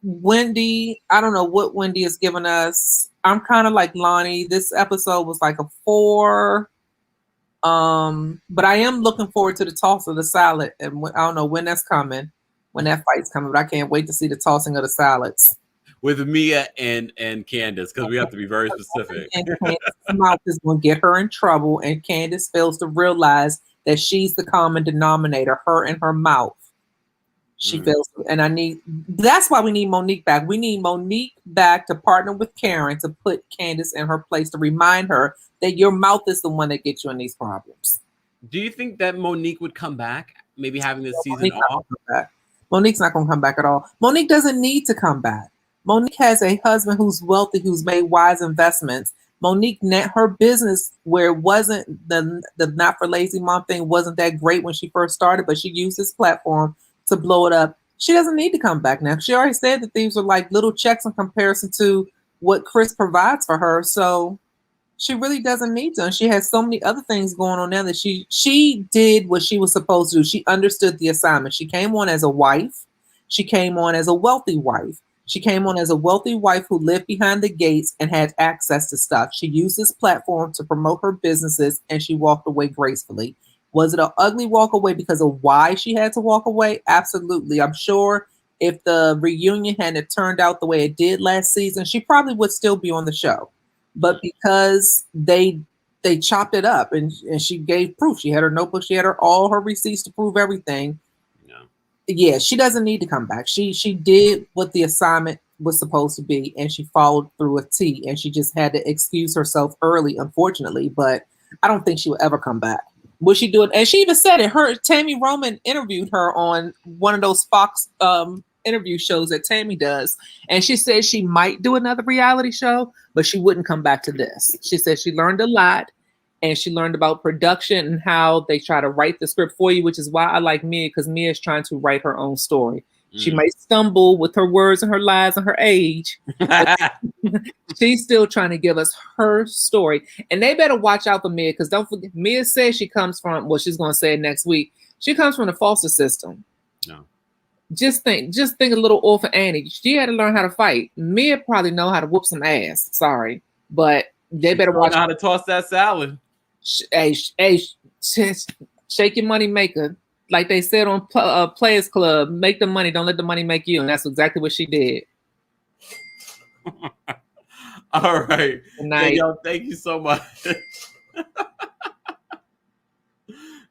Wendy, I don't know what Wendy has given us. I'm kind of like Lonnie. This episode was like a 4. But I am looking forward to the toss of the salad, and I don't know when that's coming, when that fight's coming, but I can't wait to see the tossing of the salads. With Mia and Candace, because we have to be very specific. And Candace's mouth is going to get her in trouble, and Candace fails to realize that she's the common denominator, her and her mouth. She fails, and that's why we need Monique back. We need Monique back to partner with Karen to put Candace in her place, to remind her that your mouth is the one that gets you in these problems. Do you think that Monique would come back, maybe having this season off? Monique's not going to come back at all. Monique doesn't need to come back. Monique has a husband who's wealthy, who's made wise investments. Monique, her business, where it wasn't the Not for Lazy Mom thing, wasn't that great when she first started, but she used this platform to blow it up. She doesn't need to come back now. She already said that these are like little checks in comparison to what Chris provides for her. So she really doesn't need to. And she has so many other things going on now that she did what she was supposed to do. She understood the assignment. She came on as a wife. She came on as a wealthy wife. She came on as a wealthy wife who lived behind the gates and had access to stuff. She used this platform to promote her businesses, and she walked away gracefully. Was it an ugly walk away because of why she had to walk away? Absolutely. I'm sure if the reunion hadn't turned out the way it did last season, she probably would still be on the show. But because they chopped it up and she gave proof, she had her notebook, she had all her receipts to prove everything. Yeah, she doesn't need to come back. She did what the assignment was supposed to be, and she followed through a T, and she just had to excuse herself early, unfortunately. But I don't think she will ever come back. Will she do it? And she even said it. Tammy Roman interviewed her on one of those Fox interview shows that Tammy does, and she said she might do another reality show, but she wouldn't come back to this. She said she learned a lot. And she learned about production and how they try to write the script for you, which is why I like Mia, because Mia is trying to write her own story. She might stumble with her words and her lies and her age. She's still trying to give us her story. And they better watch out for Mia, because don't forget, Mia says she comes from, well, she's going to say it next week. She comes from the foster system. No. Just think a little orphan Annie. She had to learn how to fight. Mia probably know how to whoop some ass. Sorry. But they better watch how to toss that salad. Hey, shake your money maker. Like they said on Players Club, make the money, don't let the money make you. And that's exactly what she did. All right. Hey, yo, thank you so much.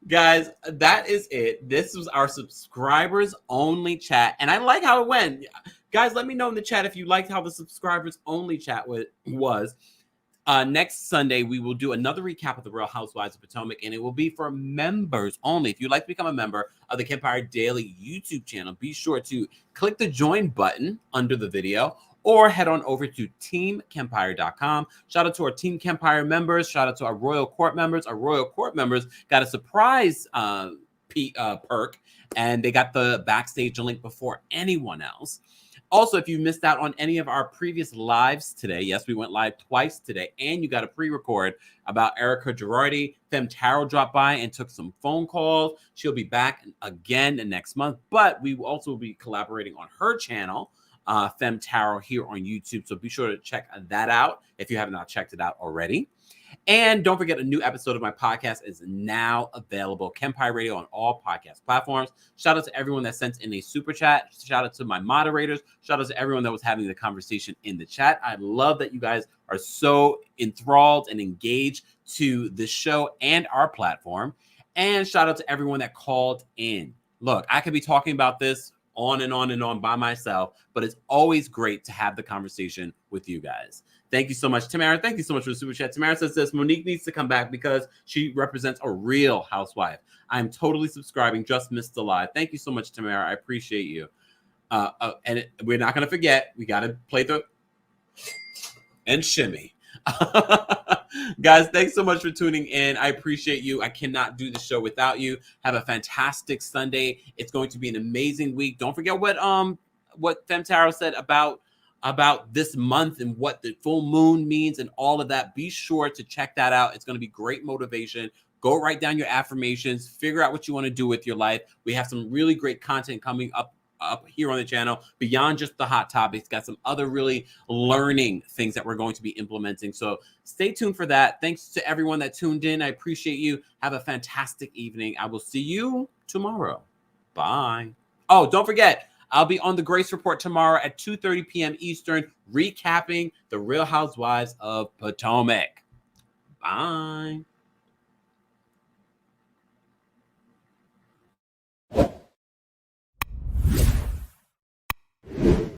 Guys, that is it. This was our subscribers only chat. And I like how it went. Guys, let me know in the chat if you liked how the subscribers only chat was. Next Sunday, we will do another recap of the Real Housewives of Potomac, and it will be for members only. If you'd like to become a member of the Kempire Daily YouTube channel, be sure to click the join button under the video or head on over to TeamKempire.com. Shout out to our Team Kempire members. Shout out to our Royal Court members. Our Royal Court members got a surprise perk, and they got the backstage link before anyone else. Also, if you missed out on any of our previous lives today, yes, we went live twice today, and you got a pre-record about Erica Girardi. Fem Tarot dropped by and took some phone calls. She'll be back again next month, but we will also be collaborating on her channel, Fem Tarot, here on YouTube. So be sure to check that out if you have not checked it out already. And don't forget, a new episode of my podcast is now available. Kempire Radio on all podcast platforms. Shout out to everyone that sent in a super chat. Shout out to my moderators. Shout out to everyone that was having the conversation in the chat. I love that you guys are so enthralled and engaged to the show and our platform. And shout out to everyone that called in. Look, I could be talking about this on and on and on by myself, but it's always great to have the conversation with you guys. Thank you so much, Tamara. Thank you so much for the super chat. Tamara says this: Monique needs to come back because she represents a real housewife. I'm totally subscribing. Just missed the live. Thank you so much, Tamara. I appreciate you. We're not going to forget. We got to play the and shimmy. Guys, thanks so much for tuning in. I appreciate you. I cannot do the show without you. Have a fantastic Sunday. It's going to be an amazing week. Don't forget what Femtaro said about this month and what the full moon means and all of that. Be sure to check that out. It's going to be great motivation. Go write down your affirmations, figure out what you want to do with your life. We have some really great content coming up here on the channel beyond just the hot topics. Got some other really learning things that we're going to be implementing. So stay tuned for that. Thanks to everyone that tuned in. I appreciate you. Have a fantastic evening. I will see you tomorrow. Bye. Oh, don't forget, I'll be on the Grace Report tomorrow at 2:30 p.m. Eastern, recapping the Real Housewives of Potomac. Bye.